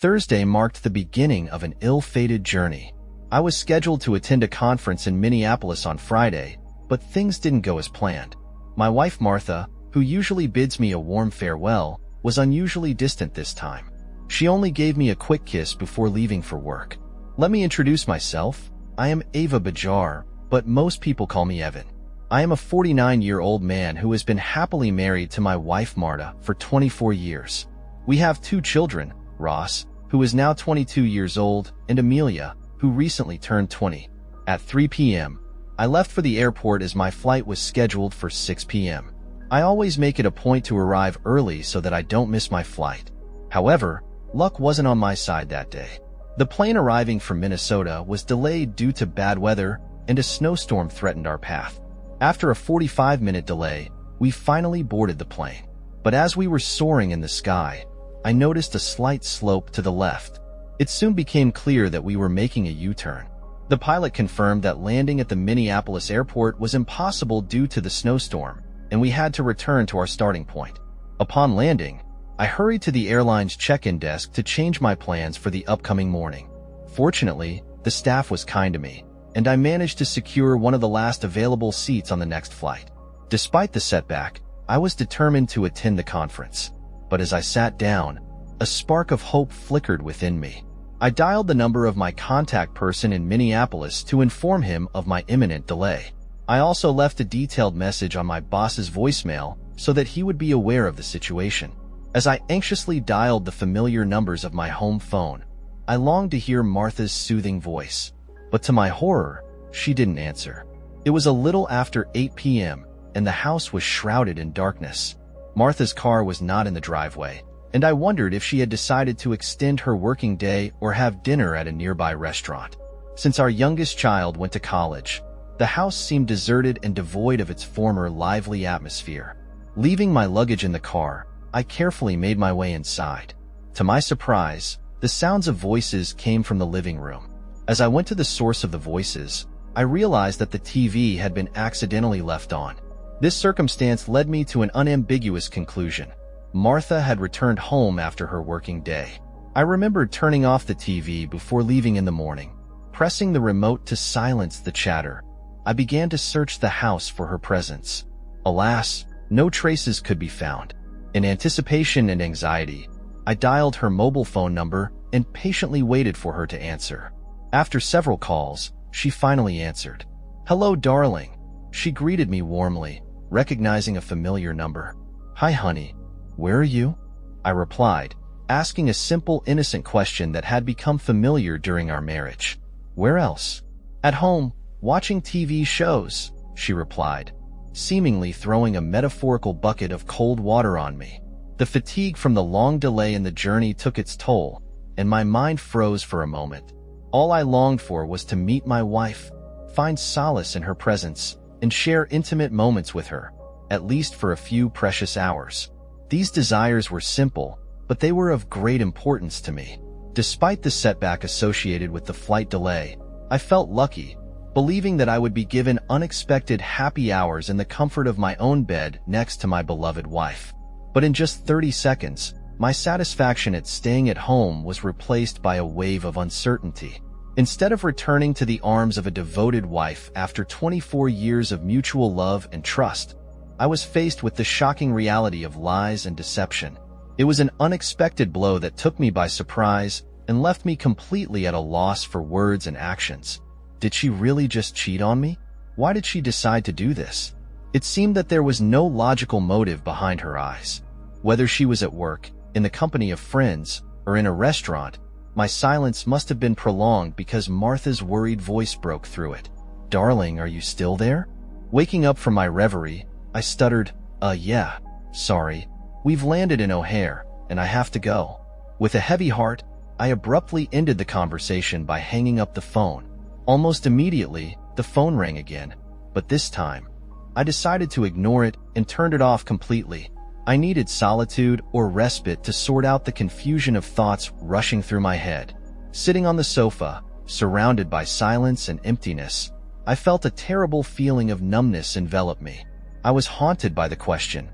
Thursday marked the beginning of an ill-fated journey. I was scheduled to attend a conference in Minneapolis on Friday, but things didn't go as planned. My wife Marta, who usually bids me a warm farewell, was unusually distant this time. She only gave me a quick kiss before leaving for work. Let me introduce myself. I am Eva Bajar, but most people call me Evan. I am a 49-year-old man who has been happily married to my wife Marta for 24 years. We have 2 children, Ross, who is now 22 years old, and Amelia, who recently turned 20. At 3 p.m., I left for the airport as my flight was scheduled for 6 p.m. I always make it a point to arrive early so that I don't miss my flight. However, luck wasn't on my side that day. The plane arriving from Minnesota was delayed due to bad weather, and a snowstorm threatened our path. After a 45-minute delay, we finally boarded the plane. But as we were soaring in the sky, I noticed a slight slope to the left. It soon became clear that we were making a U-turn. The pilot confirmed that landing at the Minneapolis airport was impossible due to the snowstorm, and we had to return to our starting point. Upon landing, I hurried to the airline's check-in desk to change my plans for the upcoming morning. Fortunately, the staff was kind to me, and I managed to secure one of the last available seats on the next flight. Despite the setback, I was determined to attend the conference. But as I sat down, a spark of hope flickered within me. I dialed the number of my contact person in Minneapolis to inform him of my imminent delay. I also left a detailed message on my boss's voicemail so that he would be aware of the situation. As I anxiously dialed the familiar numbers of my home phone, I longed to hear Martha's soothing voice. But to my horror, she didn't answer. It was a little after 8 p.m., and the house was shrouded in darkness. Martha's car was not in the driveway, and I wondered if she had decided to extend her working day or have dinner at a nearby restaurant. Since our youngest child went to college, the house seemed deserted and devoid of its former lively atmosphere. Leaving my luggage in the car, I carefully made my way inside. To my surprise, the sounds of voices came from the living room. As I went to the source of the voices, I realized that the TV had been accidentally left on. This circumstance led me to an unambiguous conclusion. Martha had returned home after her working day. I remembered turning off the TV before leaving in the morning. Pressing the remote to silence the chatter, I began to search the house for her presence. Alas, no traces could be found. In anticipation and anxiety, I dialed her mobile phone number and patiently waited for her to answer. After several calls, she finally answered. "Hello, darling." She greeted me warmly, recognizing a familiar number. "Hi, honey. Where are you?" I replied, asking a simple, innocent question that had become familiar during our marriage. "Where else?" "At home, watching TV shows," she replied, seemingly throwing a metaphorical bucket of cold water on me. The fatigue from the long delay in the journey took its toll, and my mind froze for a moment. All I longed for was to meet my wife, find solace in her presence, and share intimate moments with her, at least for a few precious hours. These desires were simple, but they were of great importance to me. Despite the setback associated with the flight delay, I felt lucky, believing that I would be given unexpected happy hours in the comfort of my own bed next to my beloved wife. But in just 30 seconds, my satisfaction at staying at home was replaced by a wave of uncertainty. Instead of returning to the arms of a devoted wife after 24 years of mutual love and trust, I was faced with the shocking reality of lies and deception. It was an unexpected blow that took me by surprise and left me completely at a loss for words and actions. Did she really just cheat on me? Why did she decide to do this? It seemed that there was no logical motive behind her eyes. Whether she was at work, in the company of friends, or in a restaurant, my silence must have been prolonged because Martha's worried voice broke through it. "Darling, are you still there?" Waking up from my reverie, I stuttered, Yeah, sorry. We've landed in O'Hare, and I have to go." With a heavy heart, I abruptly ended the conversation by hanging up the phone. Almost immediately, the phone rang again, but this time, I decided to ignore it and turned it off completely. I needed solitude or respite to sort out the confusion of thoughts rushing through my head. Sitting on the sofa, surrounded by silence and emptiness, I felt a terrible feeling of numbness envelop me. I was haunted by the question,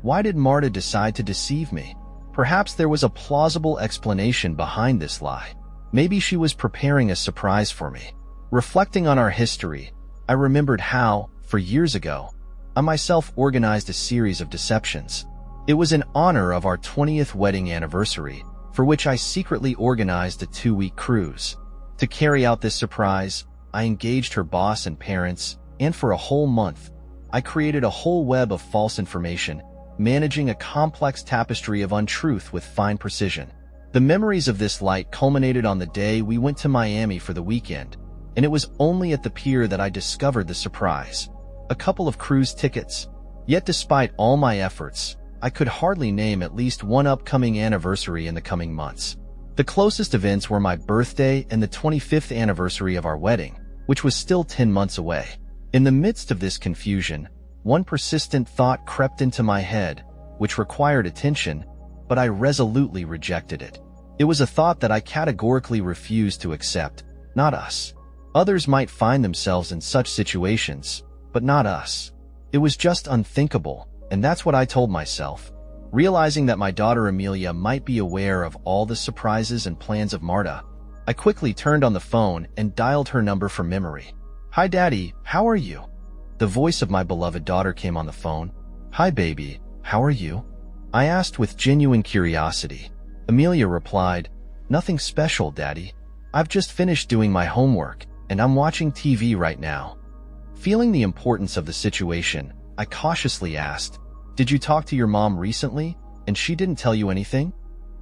why did Marta decide to deceive me? Perhaps there was a plausible explanation behind this lie. Maybe she was preparing a surprise for me. Reflecting on our history, I remembered how, for years ago, I myself organized a series of deceptions. It was in honor of our 20th wedding anniversary, for which I secretly organized a 2-week cruise. To carry out this surprise, I engaged her boss and parents, and for a whole month, I created a whole web of false information, managing a complex tapestry of untruth with fine precision. The memories of this light culminated on the day we went to Miami for the weekend, and it was only at the pier that I discovered the surprise. A couple of cruise tickets. Yet despite all my efforts, I could hardly name at least one upcoming anniversary in the coming months. The closest events were my birthday and the 25th anniversary of our wedding, which was still 10 months away. In the midst of this confusion, one persistent thought crept into my head, which required attention, but I resolutely rejected it. It was a thought that I categorically refused to accept. Not us. Others might find themselves in such situations, but not us. It was just unthinkable, and that's what I told myself. Realizing that my daughter Amelia might be aware of all the surprises and plans of Marta, I quickly turned on the phone and dialed her number from memory. "Hi, Daddy, how are you?" The voice of my beloved daughter came on the phone. "Hi, baby, how are you?" I asked with genuine curiosity. Amelia replied, "Nothing special, Daddy. I've just finished doing my homework, and I'm watching TV right now." Feeling the importance of the situation, I cautiously asked, "Did you talk to your mom recently, and she didn't tell you anything?"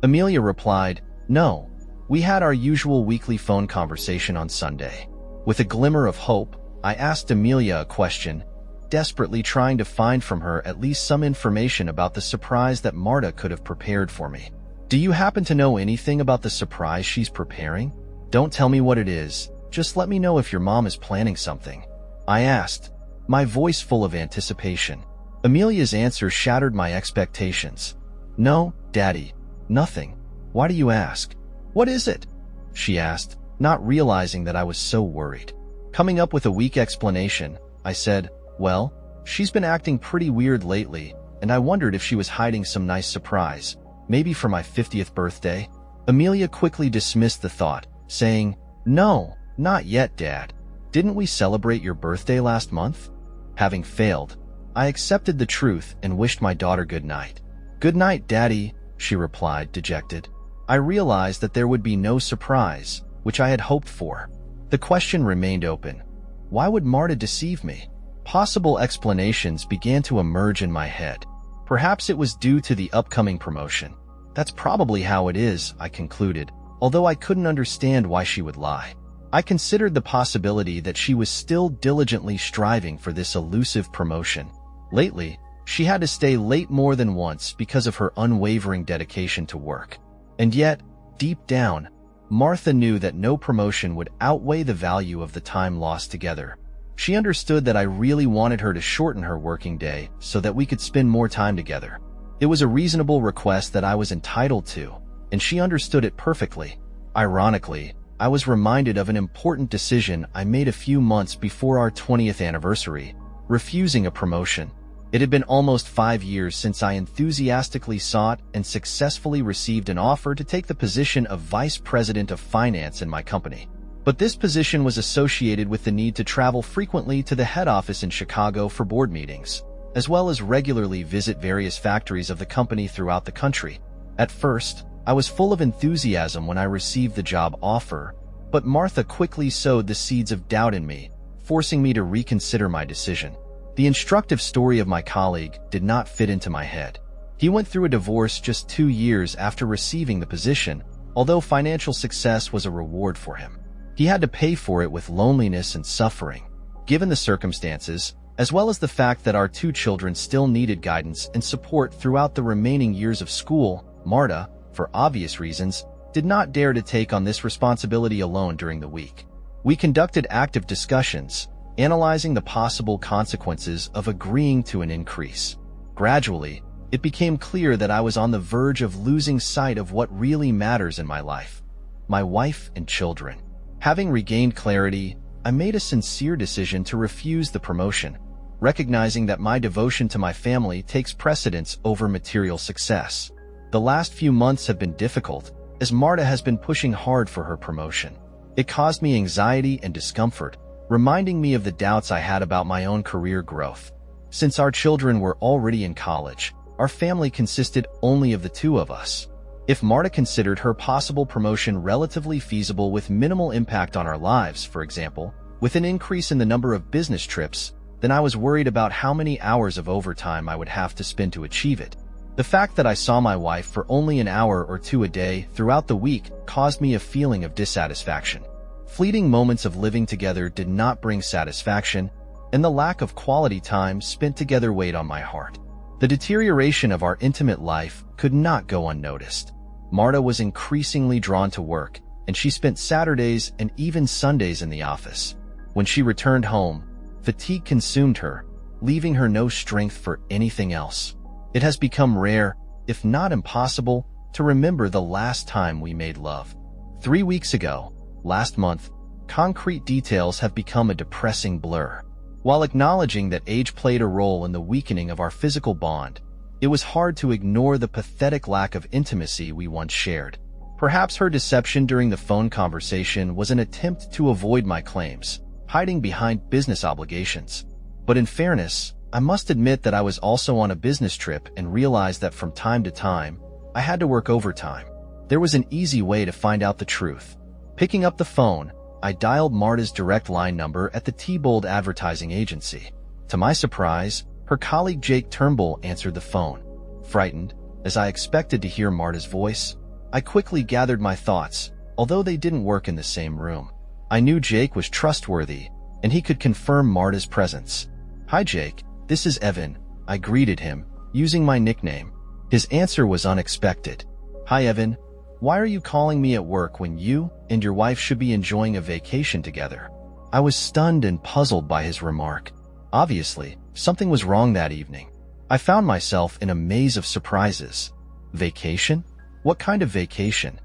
Amelia replied, "No. We had our usual weekly phone conversation on Sunday." With a glimmer of hope, I asked Amelia a question, desperately trying to find from her at least some information about the surprise that Marta could have prepared for me. "Do you happen to know anything about the surprise she's preparing? Don't tell me what it is. Just let me know if your mom is planning something," I asked, my voice full of anticipation. Amelia's answer shattered my expectations. "No, Daddy, nothing. Why do you ask? What is it?" she asked, not realizing that I was so worried. Coming up with a weak explanation, I said, "Well, she's been acting pretty weird lately, and I wondered if she was hiding some nice surprise, maybe for my 50th birthday." Amelia quickly dismissed the thought, saying, "No, not yet, Dad. Didn't we celebrate your birthday last month?" Having failed, I accepted the truth and wished my daughter good night. "Good night, Daddy," she replied, dejected. I realized that there would be no surprise, which I had hoped for. The question remained open. Why would Marta deceive me? Possible explanations began to emerge in my head. Perhaps it was due to the upcoming promotion. That's probably how it is, I concluded, although I couldn't understand why she would lie. I considered the possibility that she was still diligently striving for this elusive promotion. Lately, she had to stay late more than once because of her unwavering dedication to work. And yet, deep down, Martha knew that no promotion would outweigh the value of the time lost together. She understood that I really wanted her to shorten her working day so that we could spend more time together. It was a reasonable request that I was entitled to, and she understood it perfectly. Ironically, I was reminded of an important decision I made a few months before our 20th anniversary, refusing a promotion. It had been almost 5 years since I enthusiastically sought and successfully received an offer to take the position of Vice President of Finance in my company. But this position was associated with the need to travel frequently to the head office in Chicago for board meetings, as well as regularly visit various factories of the company throughout the country. At first, I was full of enthusiasm when I received the job offer, but Martha quickly sowed the seeds of doubt in me, forcing me to reconsider my decision. The instructive story of my colleague did not fit into my head. He went through a divorce just 2 years after receiving the position, although financial success was a reward for him. He had to pay for it with loneliness and suffering. Given the circumstances, as well as the fact that our 2 children still needed guidance and support throughout the remaining years of school, Marta, for obvious reasons, did not dare to take on this responsibility alone during the week. We conducted active discussions, analyzing the possible consequences of agreeing to an increase. Gradually, it became clear that I was on the verge of losing sight of what really matters in my life: my wife and children. Having regained clarity, I made a sincere decision to refuse the promotion, recognizing that my devotion to my family takes precedence over material success. The last few months have been difficult, as Marta has been pushing hard for her promotion. It caused me anxiety and discomfort, reminding me of the doubts I had about my own career growth. Since our children were already in college, our family consisted only of the two of us. If Marta considered her possible promotion relatively feasible with minimal impact on our lives, for example, with an increase in the number of business trips, then I was worried about how many hours of overtime I would have to spend to achieve it. The fact that I saw my wife for only an hour or two a day throughout the week caused me a feeling of dissatisfaction. Fleeting moments of living together did not bring satisfaction, and the lack of quality time spent together weighed on my heart. The deterioration of our intimate life could not go unnoticed. Marta was increasingly drawn to work, and she spent Saturdays and even Sundays in the office. When she returned home, fatigue consumed her, leaving her no strength for anything else. It has become rare, if not impossible, to remember the last time we made love. 3 weeks ago, last month, concrete details have become a depressing blur. While acknowledging that age played a role in the weakening of our physical bond, it was hard to ignore the pathetic lack of intimacy we once shared. Perhaps her deception during the phone conversation was an attempt to avoid my claims, hiding behind business obligations. But in fairness, I must admit that I was also on a business trip and realized that from time to time, I had to work overtime. There was an easy way to find out the truth. Picking up the phone, I dialed Marta's direct line number at the T-Bold advertising agency. To my surprise, her colleague Jake Turnbull answered the phone. Frightened, as I expected to hear Marta's voice, I quickly gathered my thoughts, although they didn't work in the same room. I knew Jake was trustworthy, and he could confirm Marta's presence. "Hi Jake, this is Evan," I greeted him, using my nickname. His answer was unexpected. "Hi Evan, why are you calling me at work when you and your wife should be enjoying a vacation together?" I was stunned and puzzled by his remark. Obviously, something was wrong that evening. I found myself in a maze of surprises. Vacation? What kind of vacation?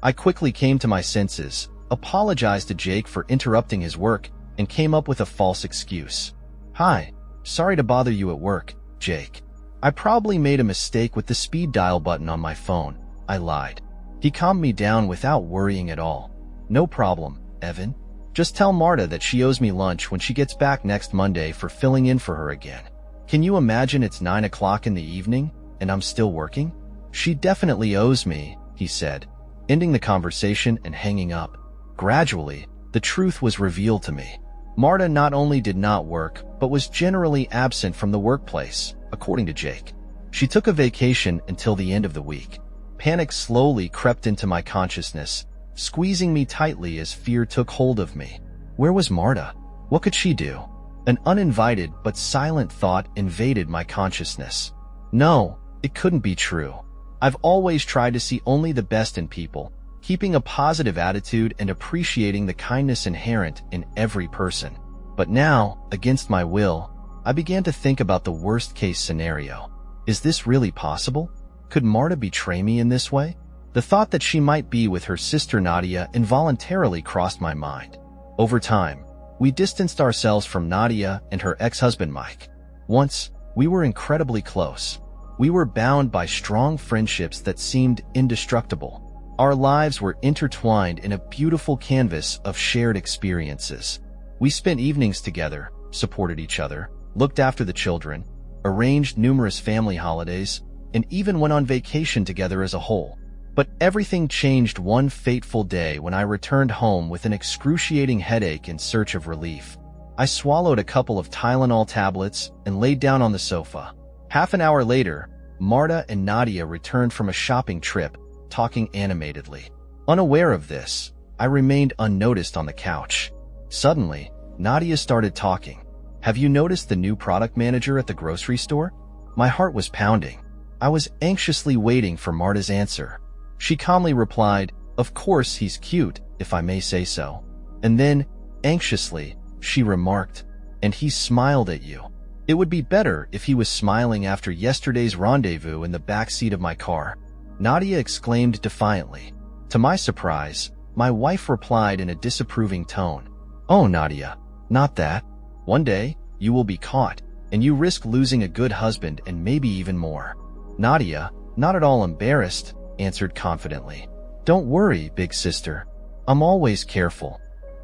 I quickly came to my senses, apologized to Jake for interrupting his work, and came up with a false excuse. "Hi, sorry to bother you at work, Jake. I probably made a mistake with the speed dial button on my phone," I lied. He calmed me down without worrying at all. "No problem, Evan. Just tell Marta that she owes me lunch when she gets back next Monday for filling in for her again. Can you imagine it's 9 o'clock in the evening and I'm still working? She definitely owes me," he said, ending the conversation and hanging up. Gradually, the truth was revealed to me. Marta not only did not work, but was generally absent from the workplace, according to Jake. She took a vacation until the end of the week. Panic slowly crept into my consciousness, squeezing me tightly as fear took hold of me. Where was Marta? What could she do? An uninvited but silent thought invaded my consciousness. No, it couldn't be true. I've always tried to see only the best in people, keeping a positive attitude and appreciating the kindness inherent in every person. But now, against my will, I began to think about the worst-case scenario. Is this really possible? Could Marta betray me in this way? The thought that she might be with her sister Nadia involuntarily crossed my mind. Over time, we distanced ourselves from Nadia and her ex-husband Mike. Once, we were incredibly close. We were bound by strong friendships that seemed indestructible. Our lives were intertwined in a beautiful canvas of shared experiences. We spent evenings together, supported each other, looked after the children, arranged numerous family holidays, and even went on vacation together as a whole. But everything changed one fateful day when I returned home with an excruciating headache in search of relief. I swallowed a couple of Tylenol tablets and laid down on the sofa. Half an hour later, Marta and Nadia returned from a shopping trip, talking animatedly. Unaware of this, I remained unnoticed on the couch. Suddenly, Nadia started talking. "Have you noticed the new product manager at the grocery store?" My heart was pounding. I was anxiously waiting for Marta's answer. She calmly replied, "Of course he's cute, if I may say so." And then, anxiously, she remarked, "And he smiled at you. It would be better if he was smiling after yesterday's rendezvous in the back seat of my car." Nadia exclaimed defiantly. To my surprise, my wife replied in a disapproving tone, "Oh, Nadia, not that. One day, you will be caught, and you risk losing a good husband and maybe even more." Nadia, Not at all embarrassed, answered confidently. Don't worry, big sister. I'm always careful.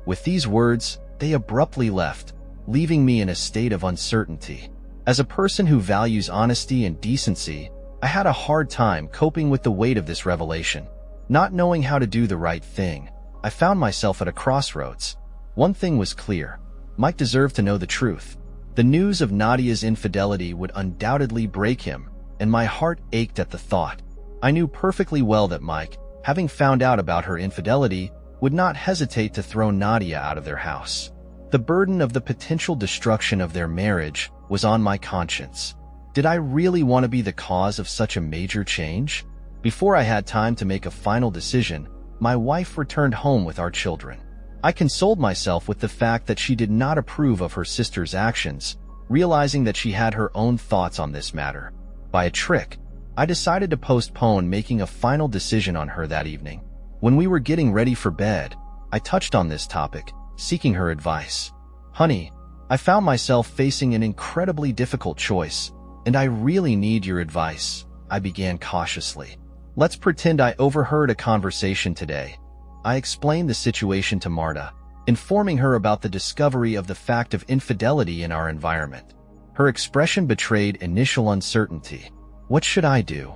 With these words, they abruptly left, leaving me in a state of uncertainty. As a person who values honesty and decency, I had a hard time coping with the weight of this revelation. Not knowing how to do the right thing, I found myself at a crossroads. One thing was clear. Mike deserved to know the truth. The news of Nadia's infidelity would undoubtedly break him, and my heart ached at the thought. I knew perfectly well that Mike, having found out about her infidelity, would not hesitate to throw Nadia out of their house. The burden of the potential destruction of their marriage was on my conscience. Did I really want to be the cause of such a major change? Before I had time to make a final decision, my wife returned home with our children. I consoled myself with the fact that she did not approve of her sister's actions, realizing that she had her own thoughts on this matter. By a trick, I decided to postpone making a final decision on her that evening. When we were getting ready for bed, I touched on this topic, seeking her advice. Honey, I found myself facing an incredibly difficult choice, and I really need your advice, I began cautiously. Let's pretend I overheard a conversation today. I explained the situation to Marta, informing her about the discovery of the fact of infidelity in our environment. Her expression betrayed initial uncertainty. What should I do?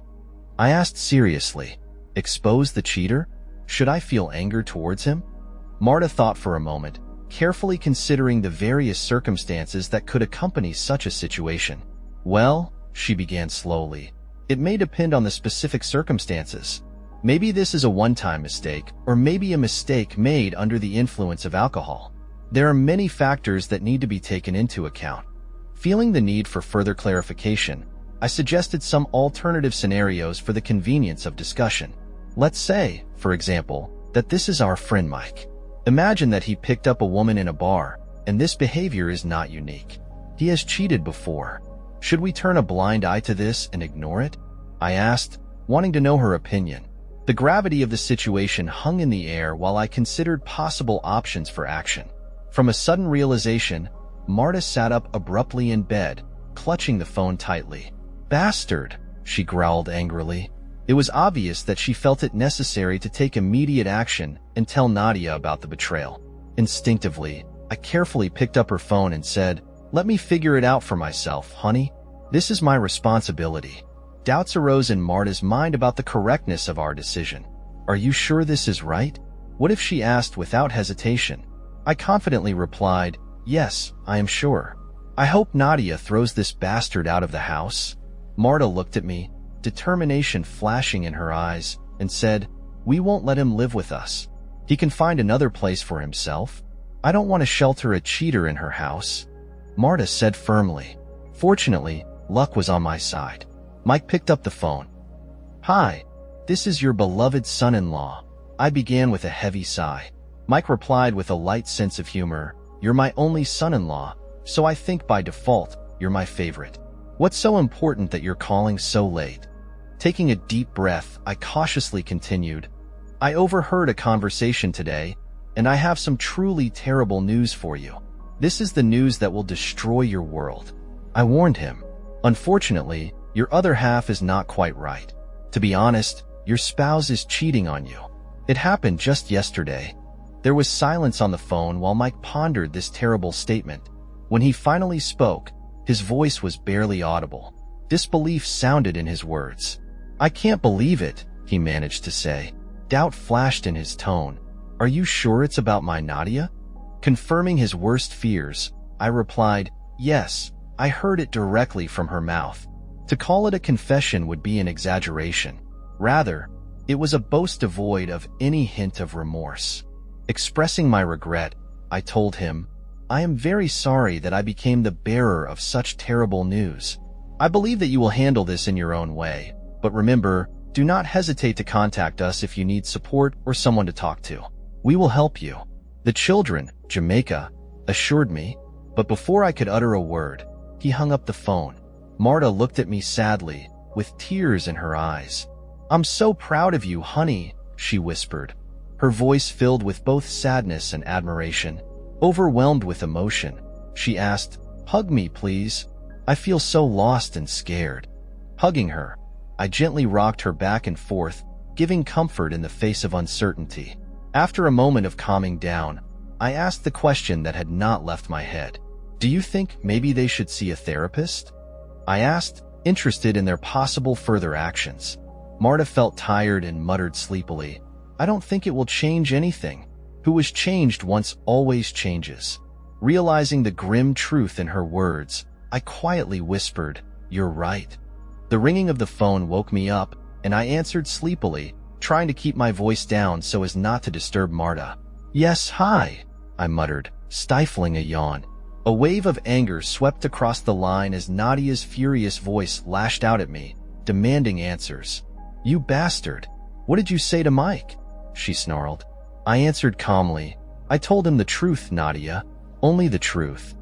I asked seriously. Expose the cheater? Should I feel anger towards him? Marta thought for a moment, carefully considering the various circumstances that could accompany such a situation. Well, she began slowly, it may depend on the specific circumstances. Maybe this is a one-time mistake, or maybe a mistake made under the influence of alcohol. There are many factors that need to be taken into account. Feeling the need for further clarification, I suggested some alternative scenarios for the convenience of discussion. Let's say, for example, that this is our friend Mike. Imagine that he picked up a woman in a bar, and this behavior is not unique. He has cheated before. Should we turn a blind eye to this and ignore it? I asked, wanting to know her opinion. The gravity of the situation hung in the air while I considered possible options for action. From a sudden realization, Marta sat up abruptly in bed, clutching the phone tightly. Bastard, she growled angrily. It was obvious that she felt it necessary to take immediate action and tell Nadia about the betrayal. Instinctively, I carefully picked up her phone and said, "Let me figure it out for myself, honey. This is my responsibility." Doubts arose in Marta's mind about the correctness of our decision. Are you sure this is right? What if she asked without hesitation? I confidently replied, yes, I am sure. I hope Nadia throws this bastard out of the house. Marta looked at me, determination flashing in her eyes, and said, we won't let him live with us. He can find another place for himself. I don't want to shelter a cheater in her house. Marta said firmly. Fortunately, luck was on my side. Mike picked up the phone. Hi, this is your beloved son-in-law. I began with a heavy sigh. Mike replied with a light sense of humor, you're my only son-in-law, so I think by default, you're my favorite. What's so important that you're calling so late? Taking a deep breath, I cautiously continued. I overheard a conversation today, and I have some truly terrible news for you. This is the news that will destroy your world. I warned him. Unfortunately, your other half is not quite right. To be honest, your spouse is cheating on you. It happened just yesterday. There was silence on the phone while Mike pondered this terrible statement. When he finally spoke, his voice was barely audible. Disbelief sounded in his words. I can't believe it, he managed to say. Doubt flashed in his tone. Are you sure it's about my Nadia? Confirming his worst fears, I replied, yes, I heard it directly from her mouth. To call it a confession would be an exaggeration. Rather, it was a boast devoid of any hint of remorse. Expressing my regret, I told him, I am very sorry that I became the bearer of such terrible news. I believe that you will handle this in your own way, but remember, do not hesitate to contact us if you need support or someone to talk to. We will help you. The children, Jamaica, assured me, but before I could utter a word, he hung up the phone. Marta looked at me sadly, with tears in her eyes. I'm so proud of you, honey, she whispered. Her voice filled with both sadness and admiration. Overwhelmed with emotion, she asked, hug me, please. I feel so lost and scared. Hugging her, I gently rocked her back and forth, giving comfort in the face of uncertainty. After a moment of calming down, I asked the question that had not left my head. Do you think maybe they should see a therapist? I asked, interested in their possible further actions. Marta felt tired and muttered sleepily, I don't think it will change anything. Who was changed once always changes. Realizing the grim truth in her words, I quietly whispered, You're right. The ringing of the phone woke me up, and I answered sleepily, trying to keep my voice down so as not to disturb Marta. Yes, hi, I muttered, stifling a yawn. A wave of anger swept across the line as Nadia's furious voice lashed out at me, demanding answers. You bastard! What did you say to Mike? She snarled. I answered calmly. I told him the truth, Nadia. Only the truth.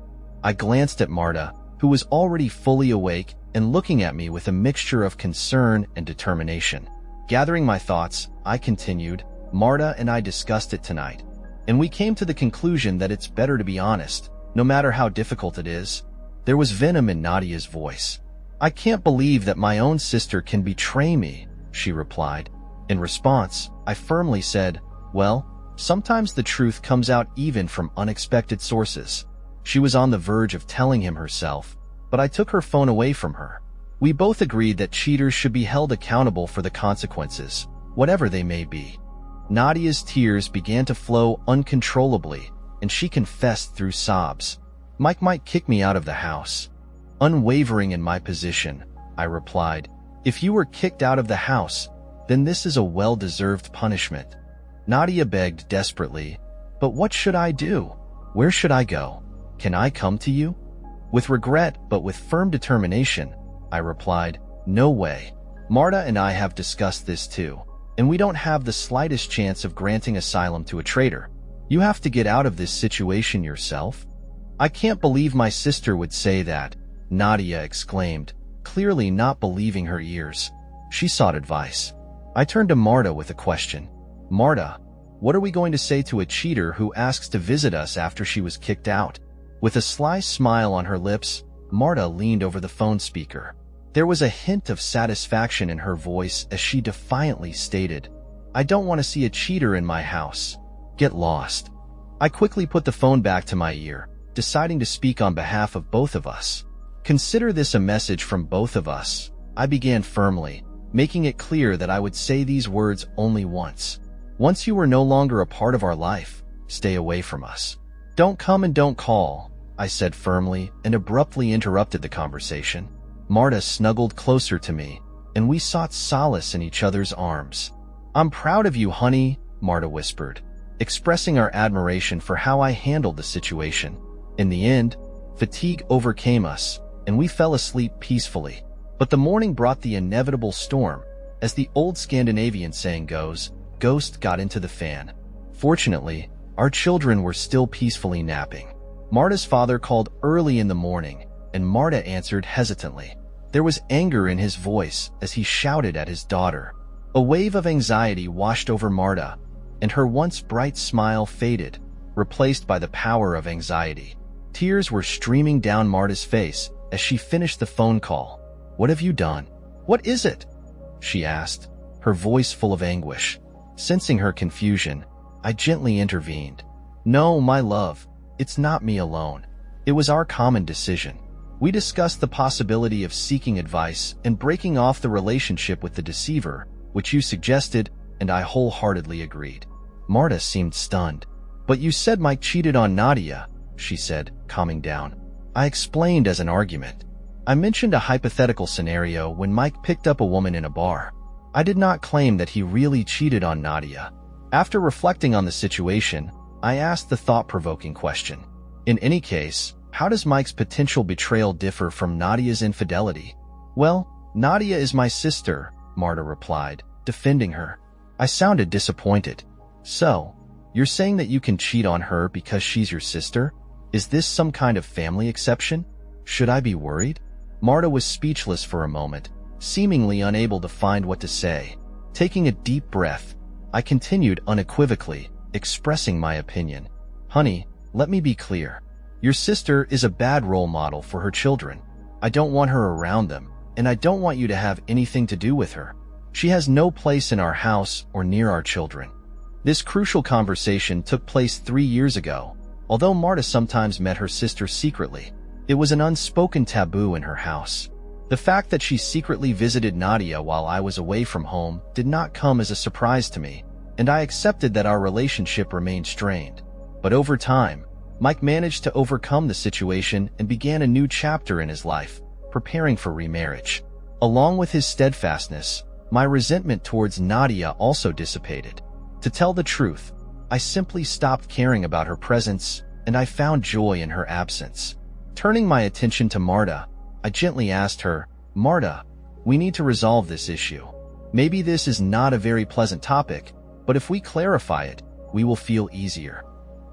I glanced at Marta, who was already fully awake and looking at me with a mixture of concern and determination. Gathering my thoughts, I continued, Marta and I discussed it tonight, and we came to the conclusion that it's better to be honest, no matter how difficult it is. There was venom in Nadia's voice. I can't believe that my own sister can betray me, she replied. In response, I firmly said, well, sometimes the truth comes out even from unexpected sources. She was on the verge of telling him herself, but I took her phone away from her. We both agreed that cheaters should be held accountable for the consequences, whatever they may be. Nadia's tears began to flow uncontrollably, and she confessed through sobs. Mike might kick me out of the house. Unwavering in my position, I replied, if you were kicked out of the house, then this is a well-deserved punishment. Nadia begged desperately, but what should I do? Where should I go? Can I come to you? With regret, but with firm determination, I replied, no way. Marta and I have discussed this too, and we don't have the slightest chance of granting asylum to a traitor. You have to get out of this situation yourself. I can't believe my sister would say that, Nadia exclaimed, clearly not believing her ears. She sought advice. I turned to Marta with a question. Marta, what are we going to say to a cheater who asks to visit us after she was kicked out? With a sly smile on her lips, Marta leaned over the phone speaker. There was a hint of satisfaction in her voice as she defiantly stated, I don't want to see a cheater in my house. Get lost. I quickly put the phone back to my ear, deciding to speak on behalf of both of us. Consider this a message from both of us. I began firmly, making it clear that I would say these words only once. Once you were no longer a part of our life, stay away from us. Don't come and don't call, I said firmly and abruptly interrupted the conversation. Marta snuggled closer to me, and we sought solace in each other's arms. I'm proud of you, honey, Marta whispered, expressing our admiration for how I handled the situation. In the end, fatigue overcame us, and we fell asleep peacefully. But the morning brought the inevitable storm. As the old Scandinavian saying goes, ghost got into the fan. Fortunately, our children were still peacefully napping. Marta's father called early in the morning, and Marta answered hesitantly. There was anger in his voice as he shouted at his daughter. A wave of anxiety washed over Marta, and her once bright smile faded, replaced by the power of anxiety. Tears were streaming down Marta's face as she finished the phone call. What have you done? What is it? She asked, her voice full of anguish. Sensing her confusion, I gently intervened. No, my love, it's not me alone. It was our common decision. We discussed the possibility of seeking advice and breaking off the relationship with the deceiver, which you suggested, and I wholeheartedly agreed. Marta seemed stunned. But you said Mike cheated on Nadia, she said, calming down. I explained as an argument. I mentioned a hypothetical scenario when Mike picked up a woman in a bar. I did not claim that he really cheated on Nadia. After reflecting on the situation, I asked the thought-provoking question. In any case, how does Mike's potential betrayal differ from Nadia's infidelity? Well, Nadia is my sister, Marta replied, defending her. I sounded disappointed. So, you're saying that you can cheat on her because she's your sister? Is this some kind of family exception? Should I be worried? Marta was speechless for a moment, seemingly unable to find what to say. Taking a deep breath, I continued unequivocally, expressing my opinion. Honey, let me be clear. Your sister is a bad role model for her children. I don't want her around them, and I don't want you to have anything to do with her. She has no place in our house or near our children." This crucial conversation took place 3 years ago. Although Marta sometimes met her sister secretly, it was an unspoken taboo in her house. The fact that she secretly visited Nadia while I was away from home did not come as a surprise to me, and I accepted that our relationship remained strained. But over time, Mike managed to overcome the situation and began a new chapter in his life, preparing for remarriage. Along with his steadfastness, my resentment towards Nadia also dissipated. To tell the truth, I simply stopped caring about her presence, and I found joy in her absence. Turning my attention to Marta, I gently asked her, "Marta, we need to resolve this issue. Maybe this is not a very pleasant topic, but if we clarify it, we will feel easier."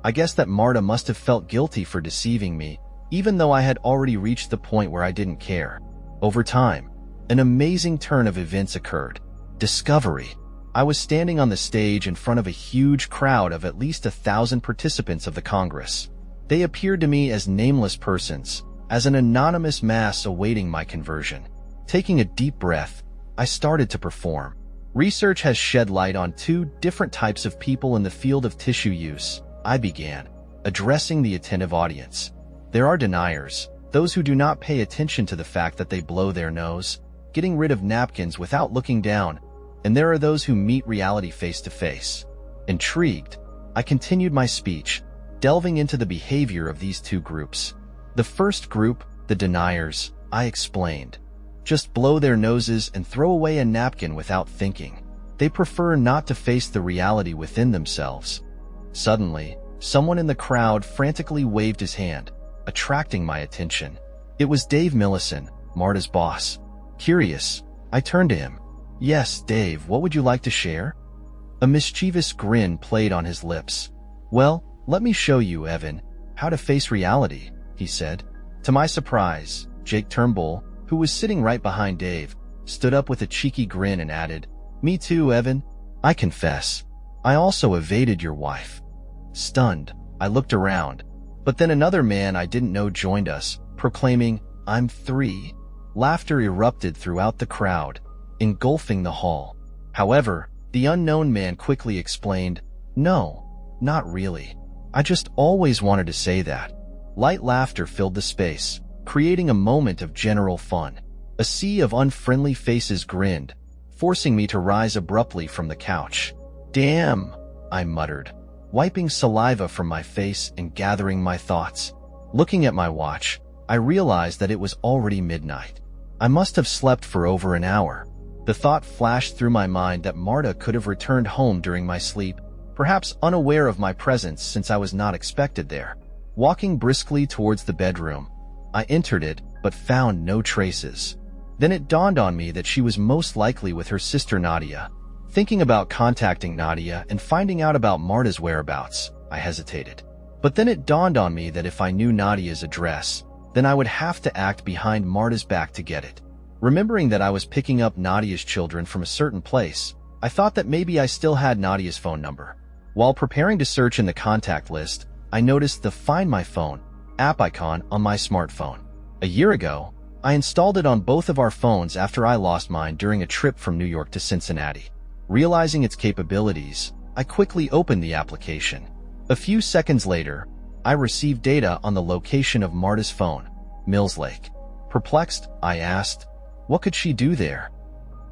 I guess that Marta must have felt guilty for deceiving me, even though I had already reached the point where I didn't care. Over time, an amazing turn of events occurred. Discovery. I was standing on the stage in front of a huge crowd of at least 1,000 participants of the Congress. They appeared to me as nameless persons, as an anonymous mass awaiting my conversion. Taking a deep breath, I started to perform. Research has shed light on 2 different types of people in the field of tissue use. I began, addressing the attentive audience. There are deniers, those who do not pay attention to the fact that they blow their nose, getting rid of napkins without looking down, and there are those who meet reality face to face. Intrigued, I continued my speech, delving into the behavior of these 2 groups. The first group, the deniers, I explained, just blow their noses and throw away a napkin without thinking. They prefer not to face the reality within themselves. Suddenly, someone in the crowd frantically waved his hand, attracting my attention. It was Dave Millison, Marta's boss. Curious, I turned to him. "Yes, Dave, what would you like to share?" A mischievous grin played on his lips. "Well, let me show you, Evan, how to face reality," he said. To my surprise, Jake Turnbull, who was sitting right behind Dave, stood up with a cheeky grin and added, "Me too, Evan. I confess, I also evaded your wife." Stunned, I looked around, but then another man I didn't know joined us, proclaiming, "I'm 3. Laughter erupted throughout the crowd, engulfing the hall. However, the unknown man quickly explained, "No, not really. I just always wanted to say that." Light laughter filled the space, creating a moment of general fun. A sea of unfriendly faces grinned, forcing me to rise abruptly from the couch. "Damn," I muttered, wiping saliva from my face and gathering my thoughts. Looking at my watch, I realized that it was already midnight. I must have slept for over an hour. The thought flashed through my mind that Marta could have returned home during my sleep, perhaps unaware of my presence since I was not expected there. Walking briskly towards the bedroom, I entered it but found no traces. Then it dawned on me that she was most likely with her sister Nadia. Thinking about contacting Nadia and finding out about Marta's whereabouts, I hesitated. But then it dawned on me that if I knew Nadia's address, then I would have to act behind Marta's back to get it. Remembering that I was picking up Nadia's children from a certain place, I thought that maybe I still had Nadia's phone number. While preparing to search in the contact list, I noticed the Find My Phone app icon on my smartphone. A year ago, I installed it on both of our phones after I lost mine during a trip from New York to Cincinnati. Realizing its capabilities, I quickly opened the application. A few seconds later, I received data on the location of Marta's phone, Mills Lake. Perplexed, I asked, what could she do there?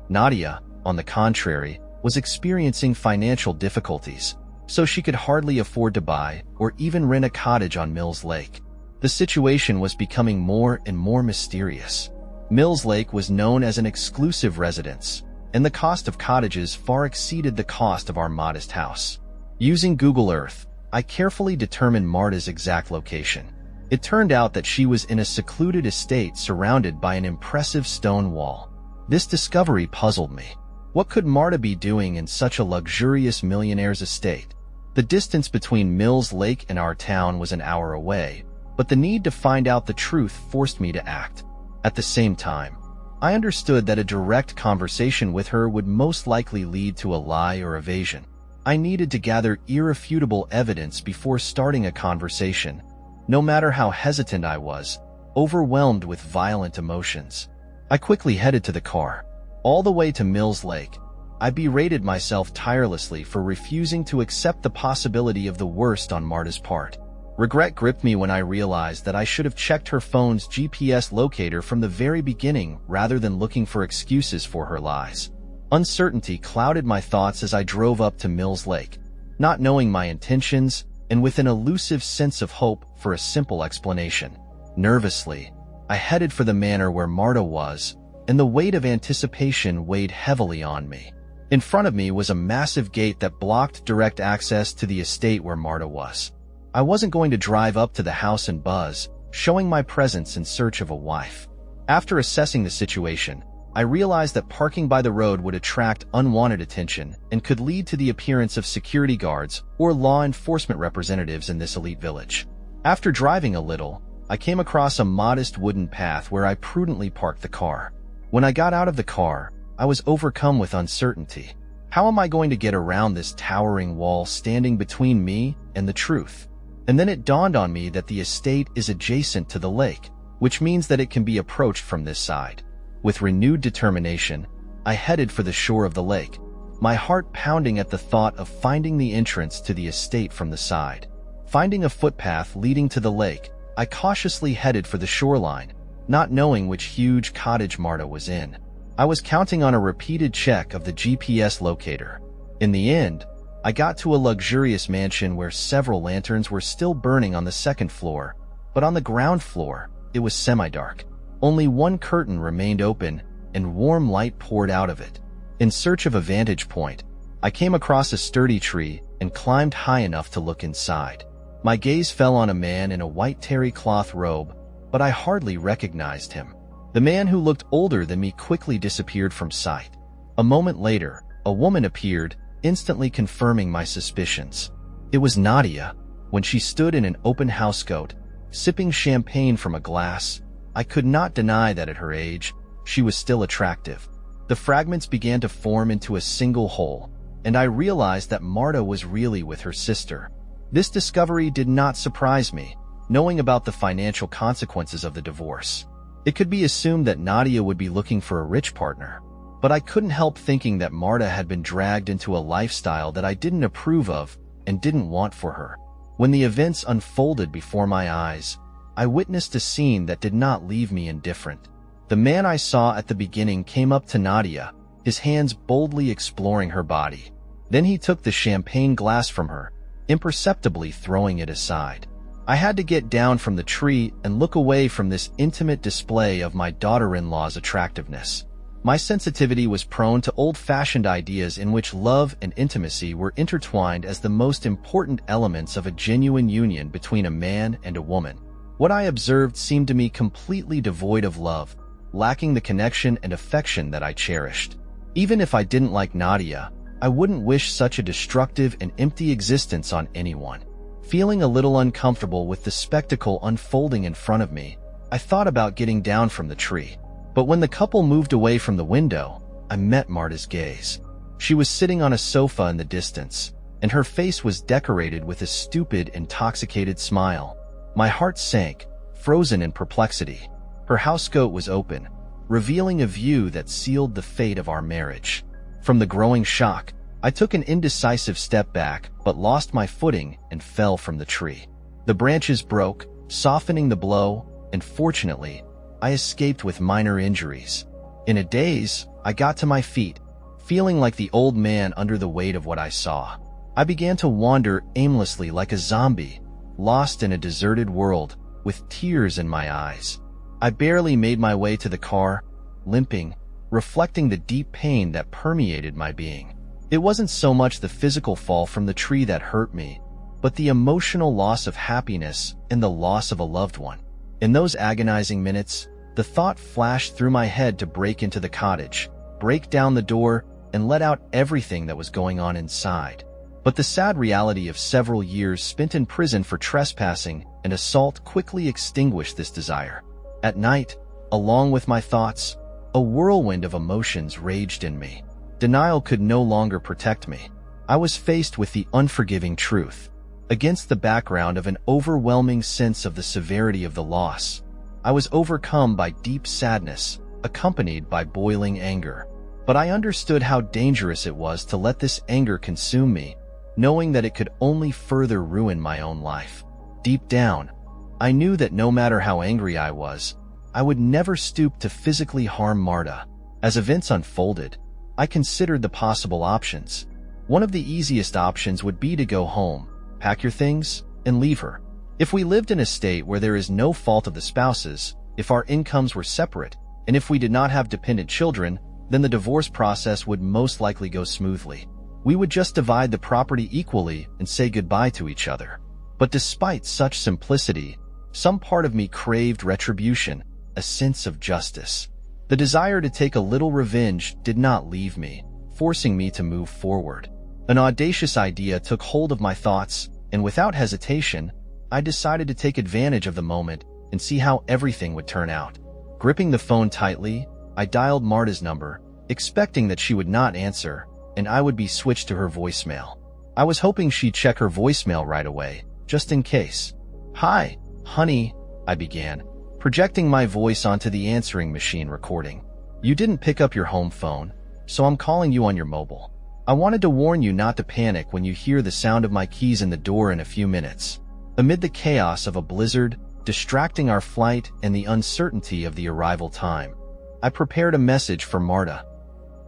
Nadia, on the contrary, was experiencing financial difficulties, so she could hardly afford to buy or even rent a cottage on Mills Lake. The situation was becoming more and more mysterious. Mills Lake was known as an exclusive residence, and the cost of cottages far exceeded the cost of our modest house. Using Google Earth, I carefully determined Marta's exact location. It turned out that she was in a secluded estate surrounded by an impressive stone wall. This discovery puzzled me. What could Marta be doing in such a luxurious millionaire's estate? The distance between Mills Lake and our town was an hour away, but the need to find out the truth forced me to act. At the same time, I understood that a direct conversation with her would most likely lead to a lie or evasion. I needed to gather irrefutable evidence before starting a conversation, no matter how hesitant I was, overwhelmed with violent emotions. I quickly headed to the car. All the way to Mills Lake, I berated myself tirelessly for refusing to accept the possibility of the worst on Marta's part. Regret gripped me when I realized that I should have checked her phone's GPS locator from the very beginning rather than looking for excuses for her lies. Uncertainty clouded my thoughts as I drove up to Mills Lake, not knowing my intentions and with an elusive sense of hope for a simple explanation. Nervously, I headed for the manor where Marta was, and the weight of anticipation weighed heavily on me. In front of me was a massive gate that blocked direct access to the estate where Marta was. I wasn't going to drive up to the house and buzz, showing my presence in search of a wife. After assessing the situation, I realized that parking by the road would attract unwanted attention and could lead to the appearance of security guards or law enforcement representatives in this elite village. After driving a little, I came across a modest wooden path where I prudently parked the car. When I got out of the car, I was overcome with uncertainty. How am I going to get around this towering wall standing between me and the truth? And then it dawned on me that the estate is adjacent to the lake, which means that it can be approached from this side. With renewed determination, I headed for the shore of the lake, my heart pounding at the thought of finding the entrance to the estate from the side. Finding a footpath leading to the lake, I cautiously headed for the shoreline, not knowing which huge cottage Marta was in. I was counting on a repeated check of the GPS locator. In the end, I got to a luxurious mansion where several lanterns were still burning on the second floor, but on the ground floor, it was semi-dark. Only one curtain remained open, and warm light poured out of it. In search of a vantage point, I came across a sturdy tree and climbed high enough to look inside. My gaze fell on a man in a white terry cloth robe, but I hardly recognized him. The man who looked older than me quickly disappeared from sight. A moment later, a woman appeared, instantly confirming my suspicions. It was Nadia. When she stood in an open housecoat, sipping champagne from a glass, I could not deny that at her age, she was still attractive. The fragments began to form into a single whole, and I realized that Marta was really with her sister. This discovery did not surprise me, knowing about the financial consequences of the divorce. It could be assumed that Nadia would be looking for a rich partner, but I couldn't help thinking that Marta had been dragged into a lifestyle that I didn't approve of and didn't want for her. When the events unfolded before my eyes, I witnessed a scene that did not leave me indifferent. The man I saw at the beginning came up to Nadia, his hands boldly exploring her body. Then he took the champagne glass from her, imperceptibly throwing it aside. I had to get down from the tree and look away from this intimate display of my daughter-in-law's attractiveness. My sensitivity was prone to old-fashioned ideas in which love and intimacy were intertwined as the most important elements of a genuine union between a man and a woman. What I observed seemed to me completely devoid of love, lacking the connection and affection that I cherished. Even if I didn't like Nadia, I wouldn't wish such a destructive and empty existence on anyone. Feeling a little uncomfortable with the spectacle unfolding in front of me, I thought about getting down from the tree. But when the couple moved away from the window, I met Marta's gaze. She was sitting on a sofa in the distance, and her face was decorated with a stupid, intoxicated smile. My heart sank, frozen in perplexity. Her housecoat was open, revealing a view that sealed the fate of our marriage. From the growing shock, I took an indecisive step back, but lost my footing and fell from the tree. The branches broke, softening the blow, and fortunately, I escaped with minor injuries. In a daze, I got to my feet, feeling like the old man under the weight of what I saw. I began to wander aimlessly like a zombie, lost in a deserted world, with tears in my eyes. I barely made my way to the car, limping, reflecting the deep pain that permeated my being. It wasn't so much the physical fall from the tree that hurt me, but the emotional loss of happiness and the loss of a loved one. In those agonizing minutes, the thought flashed through my head to break into the cottage, break down the door, and let out everything that was going on inside. But the sad reality of several years spent in prison for trespassing and assault quickly extinguished this desire. At night, along with my thoughts, a whirlwind of emotions raged in me. Denial could no longer protect me. I was faced with the unforgiving truth. Against the background of an overwhelming sense of the severity of the loss, I was overcome by deep sadness, accompanied by boiling anger. But I understood how dangerous it was to let this anger consume me, knowing that it could only further ruin my own life. Deep down, I knew that no matter how angry I was, I would never stoop to physically harm Marta. As events unfolded, I considered the possible options. One of the easiest options would be to go home, pack your things, and leave her. If we lived in a state where there is no fault of the spouses, if our incomes were separate, and if we did not have dependent children, then the divorce process would most likely go smoothly. We would just divide the property equally and say goodbye to each other. But despite such simplicity, some part of me craved retribution, a sense of justice. The desire to take a little revenge did not leave me, forcing me to move forward. An audacious idea took hold of my thoughts, and without hesitation, I decided to take advantage of the moment and see how everything would turn out. Gripping the phone tightly, I dialed Marta's number, expecting that she would not answer, and I would be switched to her voicemail. I was hoping she'd check her voicemail right away, just in case. "Hi, honey," I began, projecting my voice onto the answering machine recording. "You didn't pick up your home phone, so I'm calling you on your mobile. I wanted to warn you not to panic when you hear the sound of my keys in the door in a few minutes." Amid the chaos of a blizzard, distracting our flight and the uncertainty of the arrival time, I prepared a message for Marta.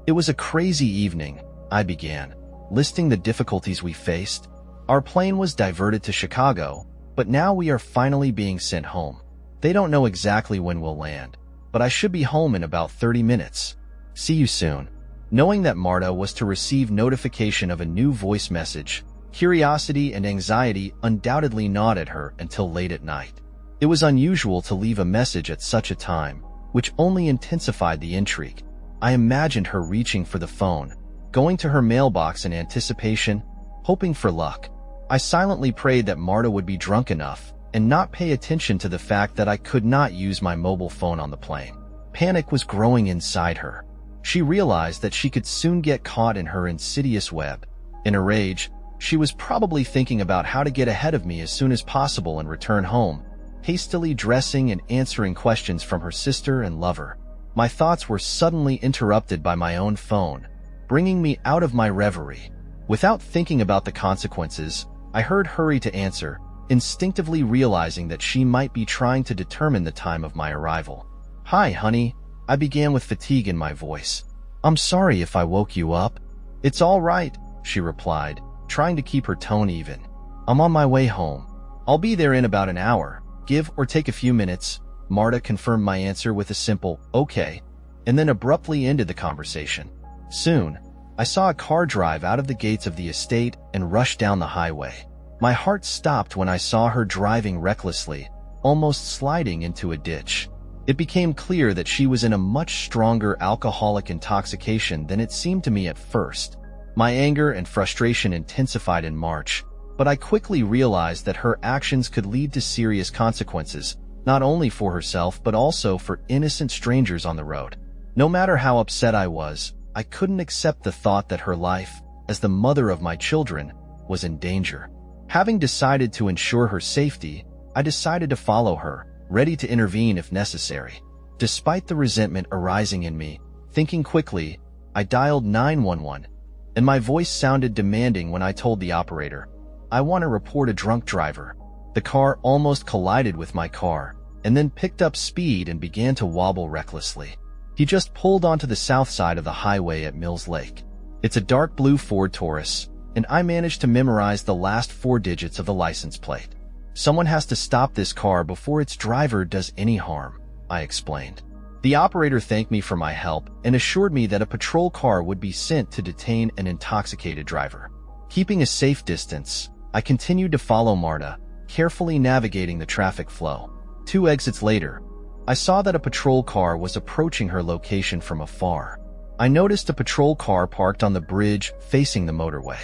"It was a crazy evening," I began, listing the difficulties we faced. "Our plane was diverted to Chicago, but now we are finally being sent home. They don't know exactly when we'll land, but I should be home in about 30 minutes. See you soon." Knowing that Marta was to receive notification of a new voice message, curiosity and anxiety undoubtedly gnawed at her until late at night. It was unusual to leave a message at such a time, which only intensified the intrigue. I imagined her reaching for the phone, going to her mailbox in anticipation, hoping for luck. I silently prayed that Marta would be drunk enough and not pay attention to the fact that I could not use my mobile phone on the plane. Panic was growing inside her. She realized that she could soon get caught in her insidious web. In a rage, she was probably thinking about how to get ahead of me as soon as possible and return home, hastily dressing and answering questions from her sister and lover. My thoughts were suddenly interrupted by my own phone, bringing me out of my reverie. Without thinking about the consequences, I heard hurry to answer, instinctively realizing that she might be trying to determine the time of my arrival. "Hi, honey," I began with fatigue in my voice. "I'm sorry if I woke you up." "It's all right," she replied, trying to keep her tone even. "I'm on my way home. I'll be there in about an hour. Give or take a few minutes." Marta confirmed my answer with a simple, "Okay," and then abruptly ended the conversation. Soon, I saw a car drive out of the gates of the estate and rush down the highway. My heart stopped when I saw her driving recklessly, almost sliding into a ditch. It became clear that she was in a much stronger alcoholic intoxication than it seemed to me at first. My anger and frustration intensified in March, but I quickly realized that her actions could lead to serious consequences, not only for herself but also for innocent strangers on the road. No matter how upset I was, I couldn't accept the thought that her life, as the mother of my children, was in danger. Having decided to ensure her safety, I decided to follow her, ready to intervene if necessary. Despite the resentment arising in me, thinking quickly, I dialed 911, and my voice sounded demanding when I told the operator, "I want to report a drunk driver." The car almost collided with my car, and then picked up speed and began to wobble recklessly. He just pulled onto the south side of the highway at Mills Lake. It's a dark blue Ford Taurus, and I managed to memorize the last 4 digits of the license plate. "Someone has to stop this car before its driver does any harm," I explained. The operator thanked me for my help and assured me that a patrol car would be sent to detain an intoxicated driver. Keeping a safe distance, I continued to follow Marta, carefully navigating the traffic flow. 2 exits later, I saw that a patrol car was approaching her location from afar. I noticed a patrol car parked on the bridge facing the motorway.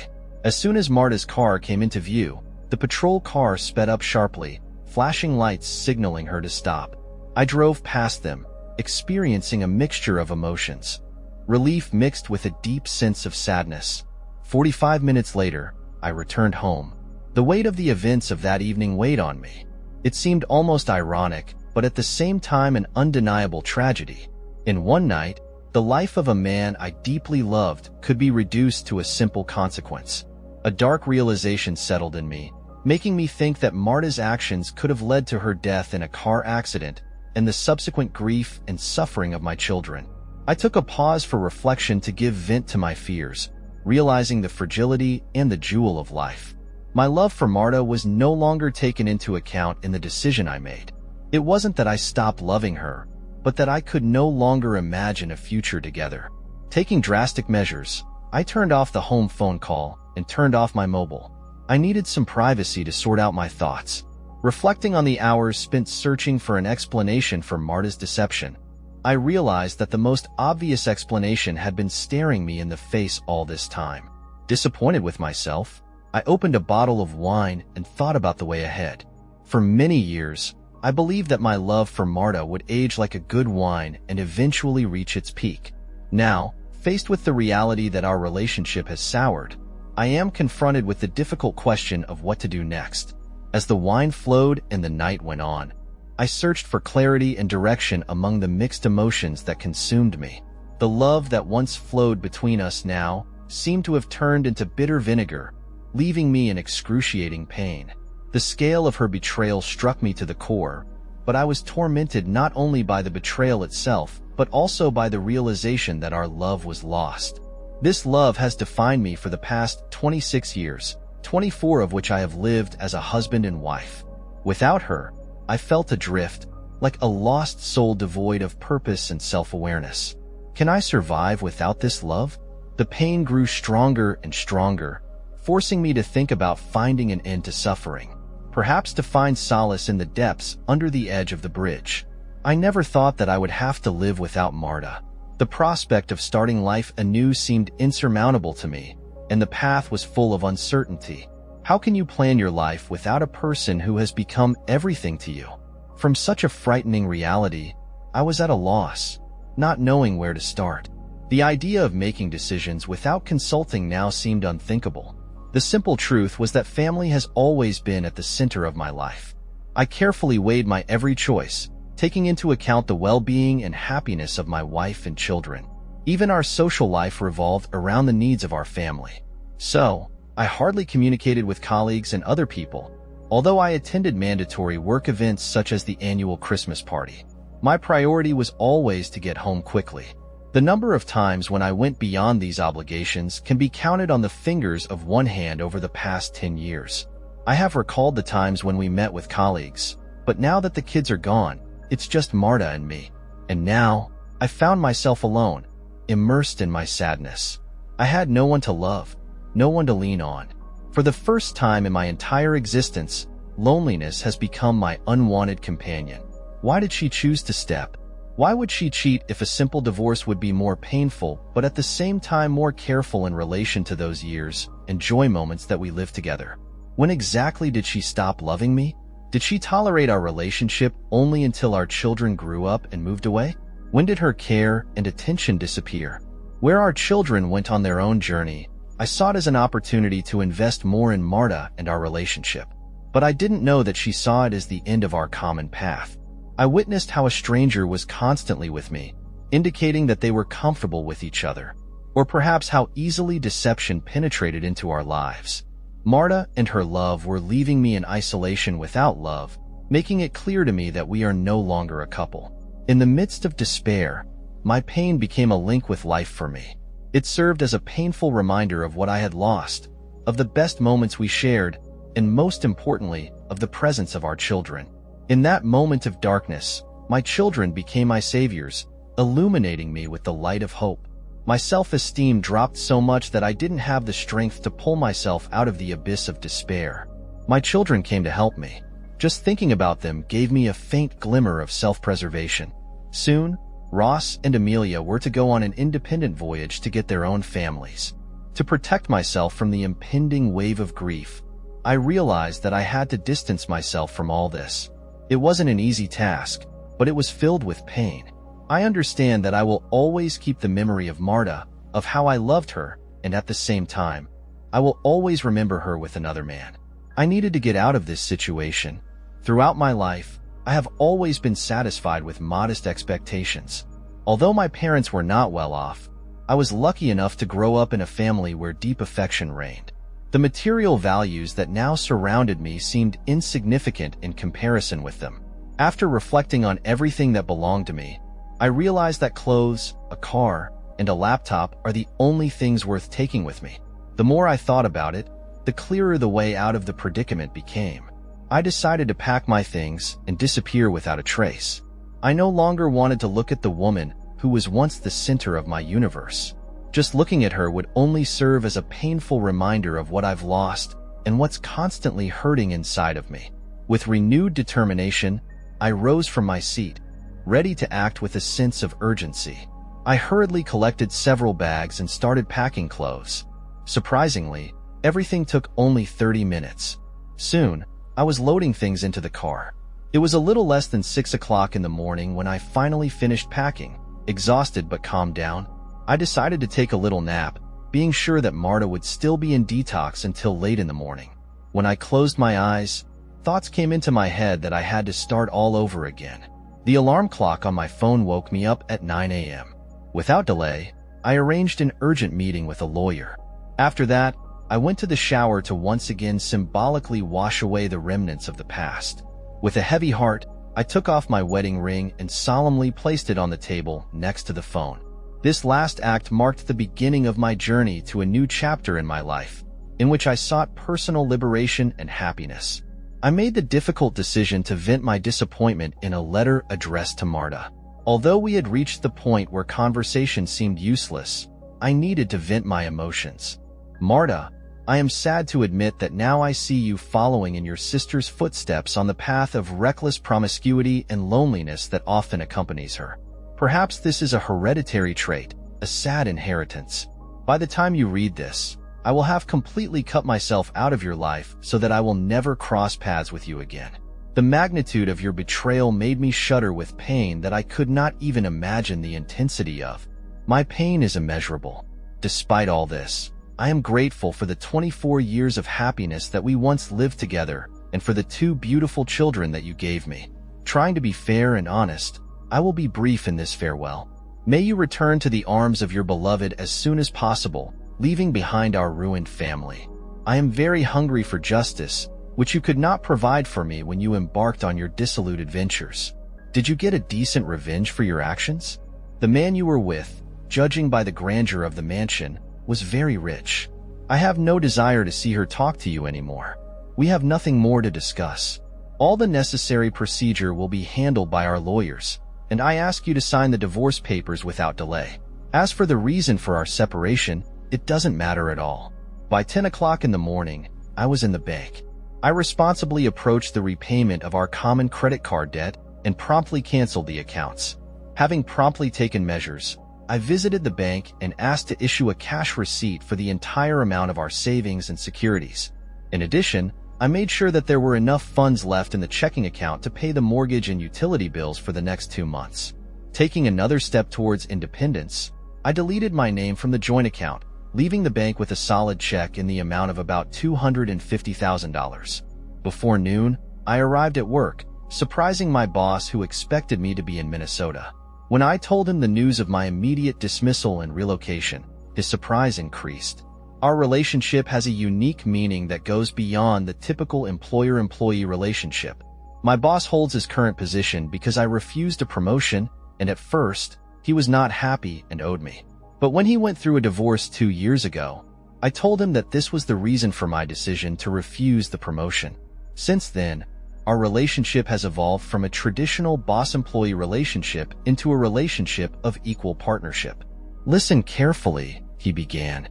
As soon as Marta's car came into view, the patrol car sped up sharply, flashing lights signaling her to stop. I drove past them, experiencing a mixture of emotions. Relief mixed with a deep sense of sadness. 45 minutes later, I returned home. The weight of the events of that evening weighed on me. It seemed almost ironic, but at the same time an undeniable tragedy. In one night, the life of a man I deeply loved could be reduced to a simple consequence. A dark realization settled in me, making me think that Marta's actions could have led to her death in a car accident and the subsequent grief and suffering of my children. I took a pause for reflection to give vent to my fears, realizing the fragility and the jewel of life. My love for Marta was no longer taken into account in the decision I made. It wasn't that I stopped loving her, but that I could no longer imagine a future together. Taking drastic measures, I turned off the home phone call and turned off my mobile. I needed some privacy to sort out my thoughts. Reflecting on the hours spent searching for an explanation for Marta's deception, I realized that the most obvious explanation had been staring me in the face all this time. Disappointed with myself, I opened a bottle of wine and thought about the way ahead. For many years, I believed that my love for Marta would age like a good wine and eventually reach its peak. Now, faced with the reality that our relationship has soured, I am confronted with the difficult question of what to do next. As the wine flowed and the night went on, I searched for clarity and direction among the mixed emotions that consumed me. The love that once flowed between us now seemed to have turned into bitter vinegar, leaving me in excruciating pain. The scale of her betrayal struck me to the core, but I was tormented not only by the betrayal itself, but also by the realization that our love was lost. This love has defined me for the past 26 years, 24 of which I have lived as a husband and wife. Without her, I felt adrift, like a lost soul devoid of purpose and self-awareness. Can I survive without this love? The pain grew stronger and stronger, forcing me to think about finding an end to suffering, perhaps to find solace in the depths under the edge of the bridge. I never thought that I would have to live without Marta. The prospect of starting life anew seemed insurmountable to me, and the path was full of uncertainty. How can you plan your life without a person who has become everything to you? From such a frightening reality, I was at a loss, not knowing where to start. The idea of making decisions without consulting now seemed unthinkable. The simple truth was that family has always been at the center of my life. I carefully weighed my every choice, taking into account the well-being and happiness of my wife and children. Even our social life revolved around the needs of our family. So, I hardly communicated with colleagues and other people, although I attended mandatory work events such as the annual Christmas party. My priority was always to get home quickly. The number of times when I went beyond these obligations can be counted on the fingers of one hand over the past 10 years. I have recalled the times when we met with colleagues, but now that the kids are gone, it's just Marta and me. And now, I found myself alone, immersed in my sadness. I had no one to love, no one to lean on. For the first time in my entire existence, loneliness has become my unwanted companion. Why did she choose to step? Why would she cheat if a simple divorce would be more painful, but at the same time more careful in relation to those years and joy moments that we lived together? When exactly did she stop loving me? Did she tolerate our relationship only until our children grew up and moved away? When did her care and attention disappear? Where our children went on their own journey, I saw it as an opportunity to invest more in Marta and our relationship. But I didn't know that she saw it as the end of our common path. I witnessed how a stranger was constantly with me, indicating that they were comfortable with each other, or perhaps how easily deception penetrated into our lives. Marta and her love were leaving me in isolation without love, making it clear to me that we are no longer a couple. In the midst of despair, my pain became a link with life for me. It served as a painful reminder of what I had lost, of the best moments we shared, and most importantly, of the presence of our children. In that moment of darkness, my children became my saviors, illuminating me with the light of hope. My self-esteem dropped so much that I didn't have the strength to pull myself out of the abyss of despair. My children came to help me. Just thinking about them gave me a faint glimmer of self-preservation. Soon, Ross and Amelia were to go on an independent voyage to get their own families. To protect myself from the impending wave of grief, I realized that I had to distance myself from all this. It wasn't an easy task, but it was filled with pain. I understand that I will always keep the memory of Marta, of how I loved her, and at the same time, I will always remember her with another man. I needed to get out of this situation. Throughout my life, I have always been satisfied with modest expectations. Although my parents were not well off, I was lucky enough to grow up in a family where deep affection reigned. The material values that now surrounded me seemed insignificant in comparison with them. After reflecting on everything that belonged to me, I realized that clothes, a car, and a laptop are the only things worth taking with me. The more I thought about it, the clearer the way out of the predicament became. I decided to pack my things and disappear without a trace. I no longer wanted to look at the woman who was once the center of my universe. Just looking at her would only serve as a painful reminder of what I've lost and what's constantly hurting inside of me. With renewed determination, I rose from my seat, ready to act with a sense of urgency. I hurriedly collected several bags and started packing clothes. Surprisingly, everything took only 30 minutes. Soon, I was loading things into the car. It was a little less than 6 o'clock in the morning when I finally finished packing. Exhausted but calmed down, I decided to take a little nap, being sure that Marta would still be in detox until late in the morning. When I closed my eyes, thoughts came into my head that I had to start all over again. The alarm clock on my phone woke me up at 9 a.m. Without delay, I arranged an urgent meeting with a lawyer. After that, I went to the shower to once again symbolically wash away the remnants of the past. With a heavy heart, I took off my wedding ring and solemnly placed it on the table next to the phone. This last act marked the beginning of my journey to a new chapter in my life, in which I sought personal liberation and happiness. I made the difficult decision to vent my disappointment in a letter addressed to Marta. Although we had reached the point where conversation seemed useless, I needed to vent my emotions. Marta, I am sad to admit that now I see you following in your sister's footsteps on the path of reckless promiscuity and loneliness that often accompanies her. Perhaps this is a hereditary trait, a sad inheritance. By the time you read this, I will have completely cut myself out of your life so that I will never cross paths with you again. The magnitude of your betrayal made me shudder with pain that I could not even imagine the intensity of. My pain is immeasurable. Despite all this, I am grateful for the 24 years of happiness that we once lived together and for the 2 beautiful children that you gave me. Trying to be fair and honest, I will be brief in this farewell. May you return to the arms of your beloved as soon as possible, leaving behind our ruined family. I am very hungry for justice, which you could not provide for me when you embarked on your dissolute adventures. Did you get a decent revenge for your actions? The man you were with, judging by the grandeur of the mansion, was very rich. I have no desire to see her talk to you anymore. We have nothing more to discuss. All the necessary procedure will be handled by our lawyers, and I ask you to sign the divorce papers without delay. As for the reason for our separation, it doesn't matter at all. By 10 o'clock in the morning, I was in the bank. I responsibly approached the repayment of our common credit card debt and promptly canceled the accounts. Having promptly taken measures, I visited the bank and asked to issue a cash receipt for the entire amount of our savings and securities. In addition, I made sure that there were enough funds left in the checking account to pay the mortgage and utility bills for the next 2 months. Taking another step towards independence, I deleted my name from the joint account, leaving the bank with a solid check in the amount of about $250,000. Before noon, I arrived at work, surprising my boss who expected me to be in Minnesota. When I told him the news of my immediate dismissal and relocation, his surprise increased. Our relationship has a unique meaning that goes beyond the typical employer-employee relationship. My boss holds his current position because I refused a promotion, and at first, he was not happy and owed me. But when he went through a divorce 2 years ago, I told him that this was the reason for my decision to refuse the promotion. Since then, our relationship has evolved from a traditional boss-employee relationship into a relationship of equal partnership. Listen carefully, he began.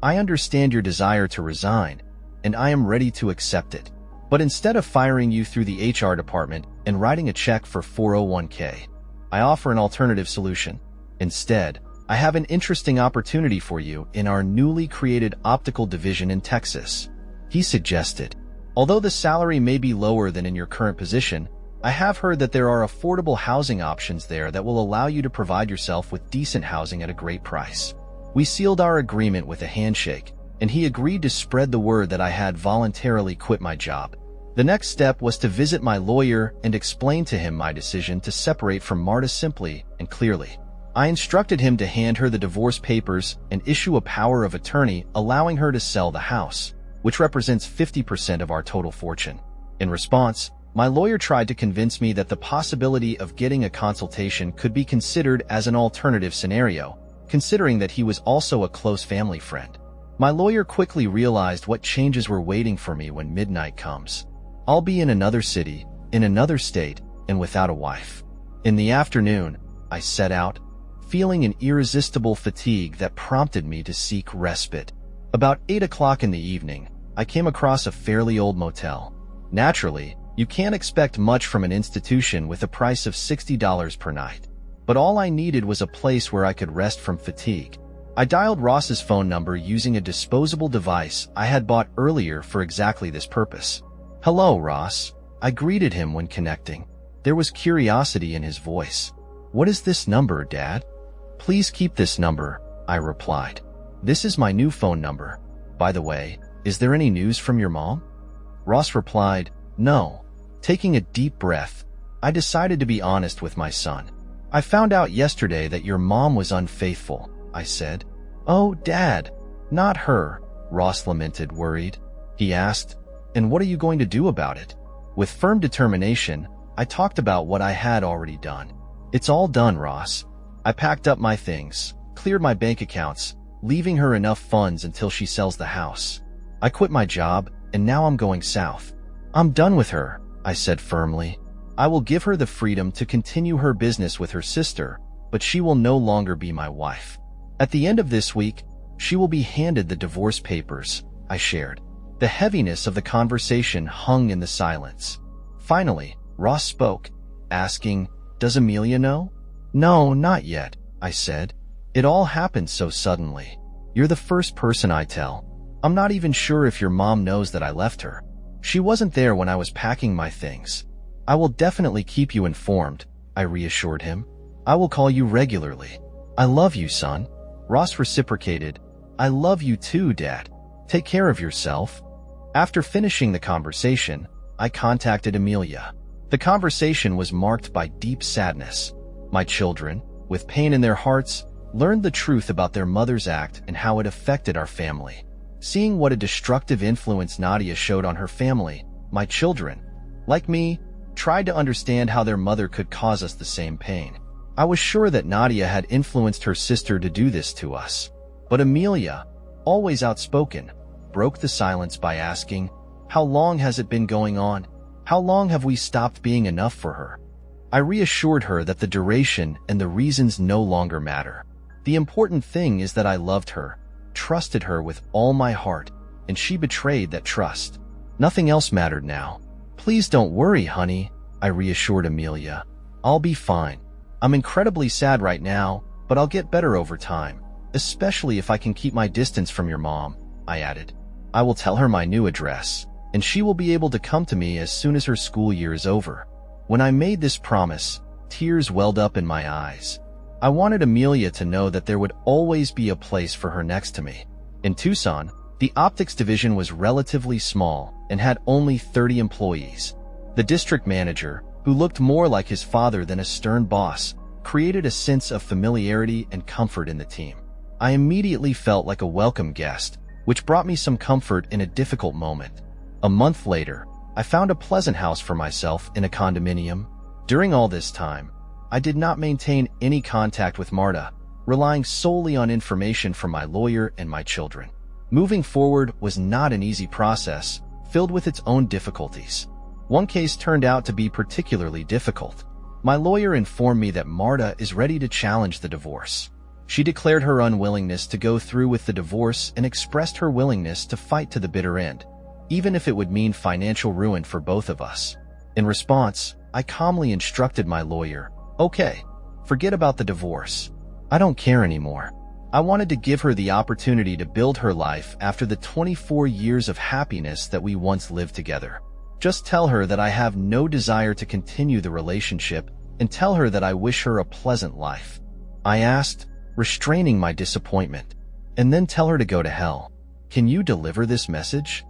I understand your desire to resign, and I am ready to accept it. But instead of firing you through the HR department and writing a check for 401k, I offer an alternative solution. Instead, I have an interesting opportunity for you in our newly created optical division in Texas. He suggested. Although the salary may be lower than in your current position, I have heard that there are affordable housing options there that will allow you to provide yourself with decent housing at a great price. We sealed our agreement with a handshake, and he agreed to spread the word that I had voluntarily quit my job. The next step was to visit my lawyer and explain to him my decision to separate from Marta simply and clearly. I instructed him to hand her the divorce papers and issue a power of attorney allowing her to sell the house, which represents 50% of our total fortune. In response, my lawyer tried to convince me that the possibility of getting a consultation could be considered as an alternative scenario, considering that he was also a close family friend. My lawyer quickly realized what changes were waiting for me when midnight comes. I'll be in another city, in another state, and without a wife. In the afternoon, I set out, feeling an irresistible fatigue that prompted me to seek respite. About 8 o'clock in the evening, I came across a fairly old motel. Naturally, you can't expect much from an institution with a price of $60 per night. But all I needed was a place where I could rest from fatigue. I dialed Ross's phone number using a disposable device I had bought earlier for exactly this purpose. "Hello, Ross," I greeted him when connecting. There was curiosity in his voice. "What is this number, Dad?" "Please keep this number," I replied. "This is my new phone number. By the way, is there any news from your mom?" Ross replied, "No." Taking a deep breath, I decided to be honest with my son. "I found out yesterday that your mom was unfaithful," I said. "Oh, Dad, not her," Ross lamented, worried. He asked, "And what are you going to do about it?" With firm determination, I talked about what I had already done. "It's all done, Ross. I packed up my things, cleared my bank accounts, leaving her enough funds until she sells the house. I quit my job, and now I'm going south. I'm done with her," I said firmly. "I will give her the freedom to continue her business with her sister, but she will no longer be my wife. At the end of this week, she will be handed the divorce papers," I shared. The heaviness of the conversation hung in the silence. Finally, Ross spoke, asking, "Does Amelia know?" "No, not yet," I said. "It all happened so suddenly. You're the first person I tell. I'm not even sure if your mom knows that I left her. She wasn't there when I was packing my things. I will definitely keep you informed," I reassured him. "I will call you regularly. I love you, son." Ross reciprocated, "I love you too, Dad. Take care of yourself." After finishing the conversation, I contacted Amelia. The conversation was marked by deep sadness. My children, with pain in their hearts, learned the truth about their mother's act and how it affected our family. Seeing what a destructive influence Nadia showed on her family, my children, like me, tried to understand how their mother could cause us the same pain. I was sure that Nadia had influenced her sister to do this to us. But Amelia, always outspoken, broke the silence by asking, "How long has it been going on? How long have we stopped being enough for her?" I reassured her that the duration and the reasons no longer matter. The important thing is that I loved her, trusted her with all my heart, and she betrayed that trust. Nothing else mattered now. "Please don't worry, honey," I reassured Amelia. "I'll be fine. I'm incredibly sad right now, but I'll get better over time, especially if I can keep my distance from your mom," I added. "I will tell her my new address, and she will be able to come to me as soon as her school year is over." When I made this promise, tears welled up in my eyes. I wanted Amelia to know that there would always be a place for her next to me. In Tucson, the optics division was relatively small and had only 30 employees. The district manager, who looked more like his father than a stern boss, created a sense of familiarity and comfort in the team. I immediately felt like a welcome guest, which brought me some comfort in a difficult moment. A month later, I found a pleasant house for myself in a condominium. During all this time, I did not maintain any contact with Marta, relying solely on information from my lawyer and my children. Moving forward was not an easy process, filled with its own difficulties. One case turned out to be particularly difficult. My lawyer informed me that Marta is ready to challenge the divorce. She declared her unwillingness to go through with the divorce and expressed her willingness to fight to the bitter end, even if it would mean financial ruin for both of us. In response, I calmly instructed my lawyer, "Okay, forget about the divorce. I don't care anymore. I wanted to give her the opportunity to build her life after the 24 years of happiness that we once lived together. Just tell her that I have no desire to continue the relationship and tell her that I wish her a pleasant life," I asked, restraining my disappointment. "And then tell her to go to hell. Can you deliver this message?"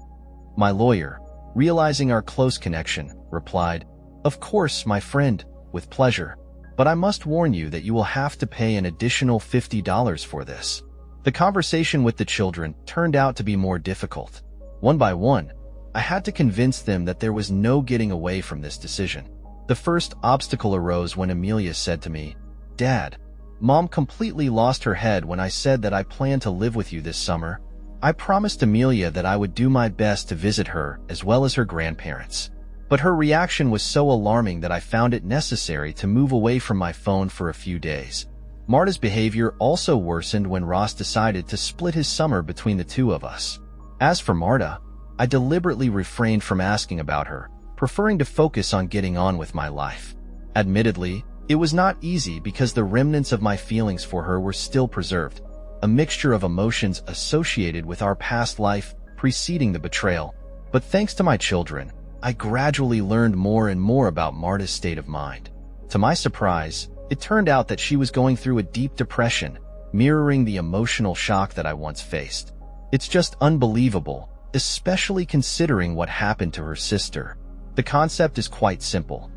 My lawyer, realizing our close connection, replied, "Of course, my friend, with pleasure." but I must warn you that you will have to pay an additional $50 for this." The conversation with the children turned out to be more difficult. One by one, I had to convince them that there was no getting away from this decision. The first obstacle arose when Amelia said to me, "Dad, Mom completely lost her head when I said that I plan to live with you this summer. I promised Amelia that I would do my best to visit her as well as her grandparents. But her reaction was so alarming that I found it necessary to move away from my phone for a few days." Marta's behavior also worsened when Ross decided to split his summer between the two of us. As for Marta, I deliberately refrained from asking about her, preferring to focus on getting on with my life. Admittedly, it was not easy because the remnants of my feelings for her were still preserved, a mixture of emotions associated with our past life preceding the betrayal. But thanks to my children, I gradually learned more and more about Marta's state of mind. To my surprise, it turned out that she was going through a deep depression, mirroring the emotional shock that I once faced. It's just unbelievable, especially considering what happened to her sister. The concept is quite simple.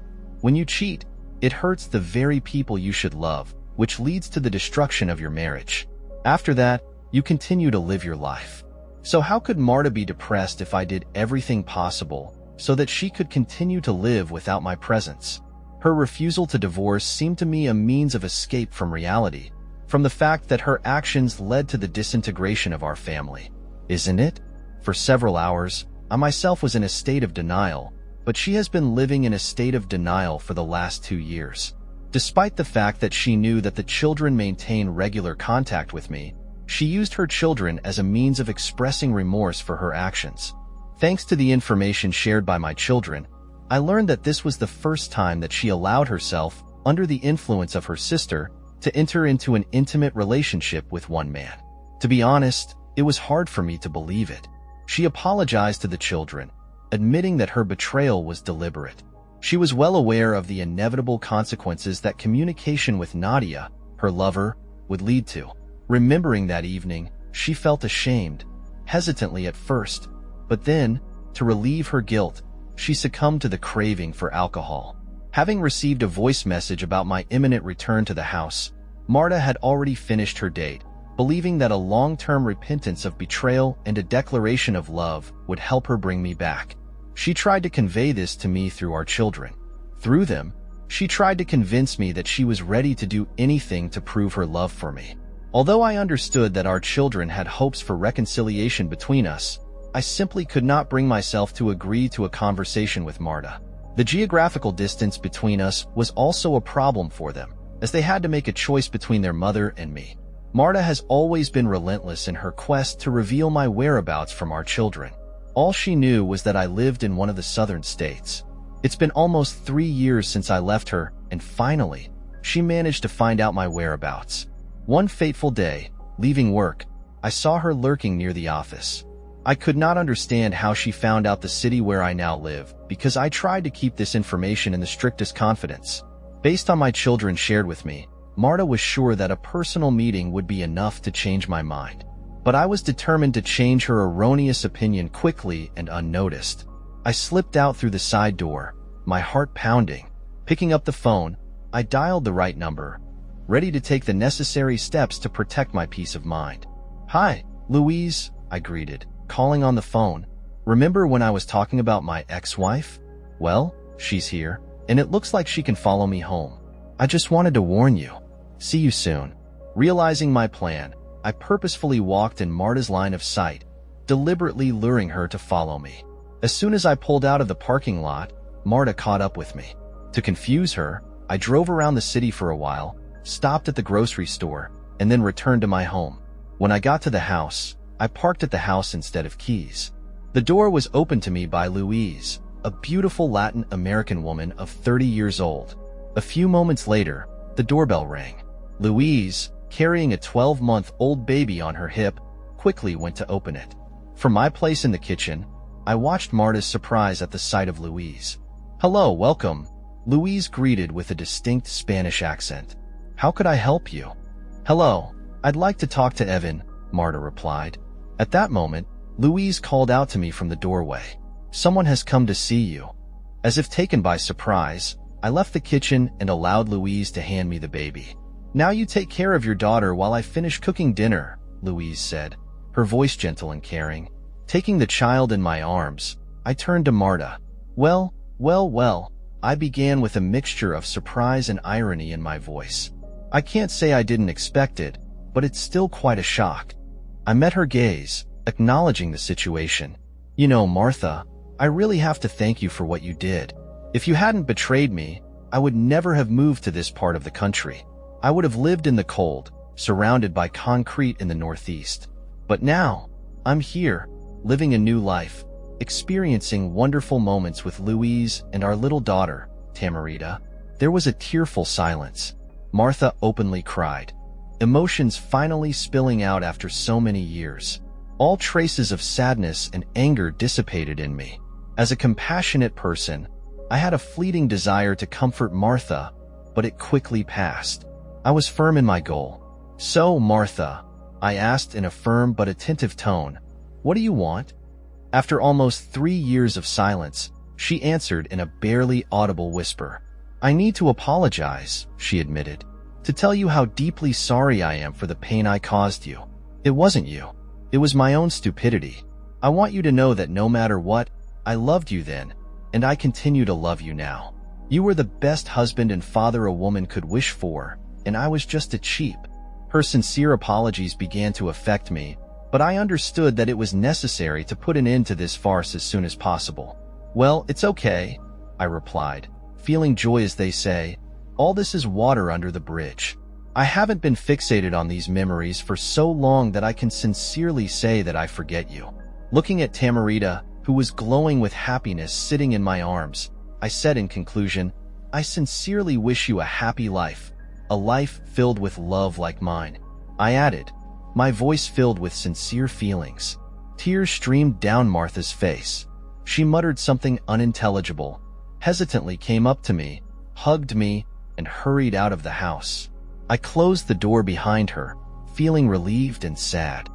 When you cheat, it hurts the very people you should love, which leads to the destruction of your marriage. After that, you continue to live your life. So how could Marta be depressed if I did everything possible so that she could continue to live without my presence? Her refusal to divorce seemed to me a means of escape from reality, from the fact that her actions led to the disintegration of our family. Isn't it? For several hours, I myself was in a state of denial, but she has been living in a state of denial for the last 2 years. Despite the fact that she knew that the children maintain regular contact with me, she used her children as a means of expressing remorse for her actions. Thanks to the information shared by my children, I learned that this was the first time that she allowed herself, under the influence of her sister, to enter into an intimate relationship with one man. To be honest, it was hard for me to believe it. She apologized to the children, admitting that her betrayal was deliberate. She was well aware of the inevitable consequences that communication with Nadia, her lover, would lead to. Remembering that evening, she felt ashamed, hesitantly at first, but then, to relieve her guilt, she succumbed to the craving for alcohol. Having received a voice message about my imminent return to the house, Marta had already finished her date, believing that a long-term repentance of betrayal and a declaration of love would help her bring me back. She tried to convey this to me through our children. Through them, she tried to convince me that she was ready to do anything to prove her love for me. Although I understood that our children had hopes for reconciliation between us, I simply could not bring myself to agree to a conversation with Marta. The geographical distance between us was also a problem for them, as they had to make a choice between their mother and me. Marta has always been relentless in her quest to reveal my whereabouts from our children. All she knew was that I lived in one of the southern states. It's been almost 3 years since I left her, and finally, she managed to find out my whereabouts. One fateful day, leaving work, I saw her lurking near the office. I could not understand how she found out the city where I now live, because I tried to keep this information in the strictest confidence. Based on my children shared with me, Marta was sure that a personal meeting would be enough to change my mind. But I was determined to change her erroneous opinion quickly and unnoticed. I slipped out through the side door, my heart pounding. Picking up the phone, I dialed the right number, ready to take the necessary steps to protect my peace of mind. "Hi, Louise," I greeted, calling on the phone. "Remember when I was talking about my ex-wife? Well, she's here, and it looks like she can follow me home. I just wanted to warn you. See you soon." Realizing my plan, I purposefully walked in Marta's line of sight, deliberately luring her to follow me. As soon as I pulled out of the parking lot, Marta caught up with me. To confuse her, I drove around the city for a while, stopped at the grocery store, and then returned to my home. When I got to the house, I parked at the house instead of keys. The door was opened to me by Louise, a beautiful Latin American woman of 30 years old. A few moments later, the doorbell rang. Louise, carrying a 12-month-old baby on her hip, quickly went to open it. From my place in the kitchen, I watched Marta's surprise at the sight of Louise. "Hello, welcome," Louise greeted with a distinct Spanish accent. "How could I help you?" "Hello, I'd like to talk to Evan," Marta replied. At that moment, Louise called out to me from the doorway. "Someone has come to see you." As if taken by surprise, I left the kitchen and allowed Louise to hand me the baby. "Now you take care of your daughter while I finish cooking dinner," Louise said, her voice gentle and caring. Taking the child in my arms, I turned to Marta. Well, I began with a mixture of surprise and irony in my voice. I can't say I didn't expect it, but it's still quite a shock. I met her gaze, acknowledging the situation. "You know, Martha, I really have to thank you for what you did. If you hadn't betrayed me, I would never have moved to this part of the country. I would have lived in the cold, surrounded by concrete in the Northeast. But now, I'm here, living a new life, experiencing wonderful moments with Louise and our little daughter, Tamarita." There was a tearful silence. Martha openly cried, emotions finally spilling out after so many years. All traces of sadness and anger dissipated in me. As a compassionate person, I had a fleeting desire to comfort Martha, but it quickly passed. I was firm in my goal. "So, Martha," I asked in a firm but attentive tone, "what do you want?" After almost 3 years of silence, she answered in a barely audible whisper. "I need to apologize," she admitted, "to tell you how deeply sorry I am for the pain I caused you. It wasn't you. It was my own stupidity. I want you to know that no matter what, I loved you then, and I continue to love you now. You were the best husband and father a woman could wish for, and I was just a cheap." Her sincere apologies began to affect me, but I understood that it was necessary to put an end to this farce as soon as possible. "Well, it's okay," I replied, feeling joy as they say. "All this is water under the bridge. I haven't been fixated on these memories for so long that I can sincerely say that I forget you." Looking at Tamarita, who was glowing with happiness sitting in my arms, I said in conclusion, "I sincerely wish you a happy life, a life filled with love like mine." I added, my voice filled with sincere feelings. Tears streamed down Martha's face. She muttered something unintelligible, hesitantly came up to me, hugged me, and hurried out of the house. I closed the door behind her, feeling relieved and sad.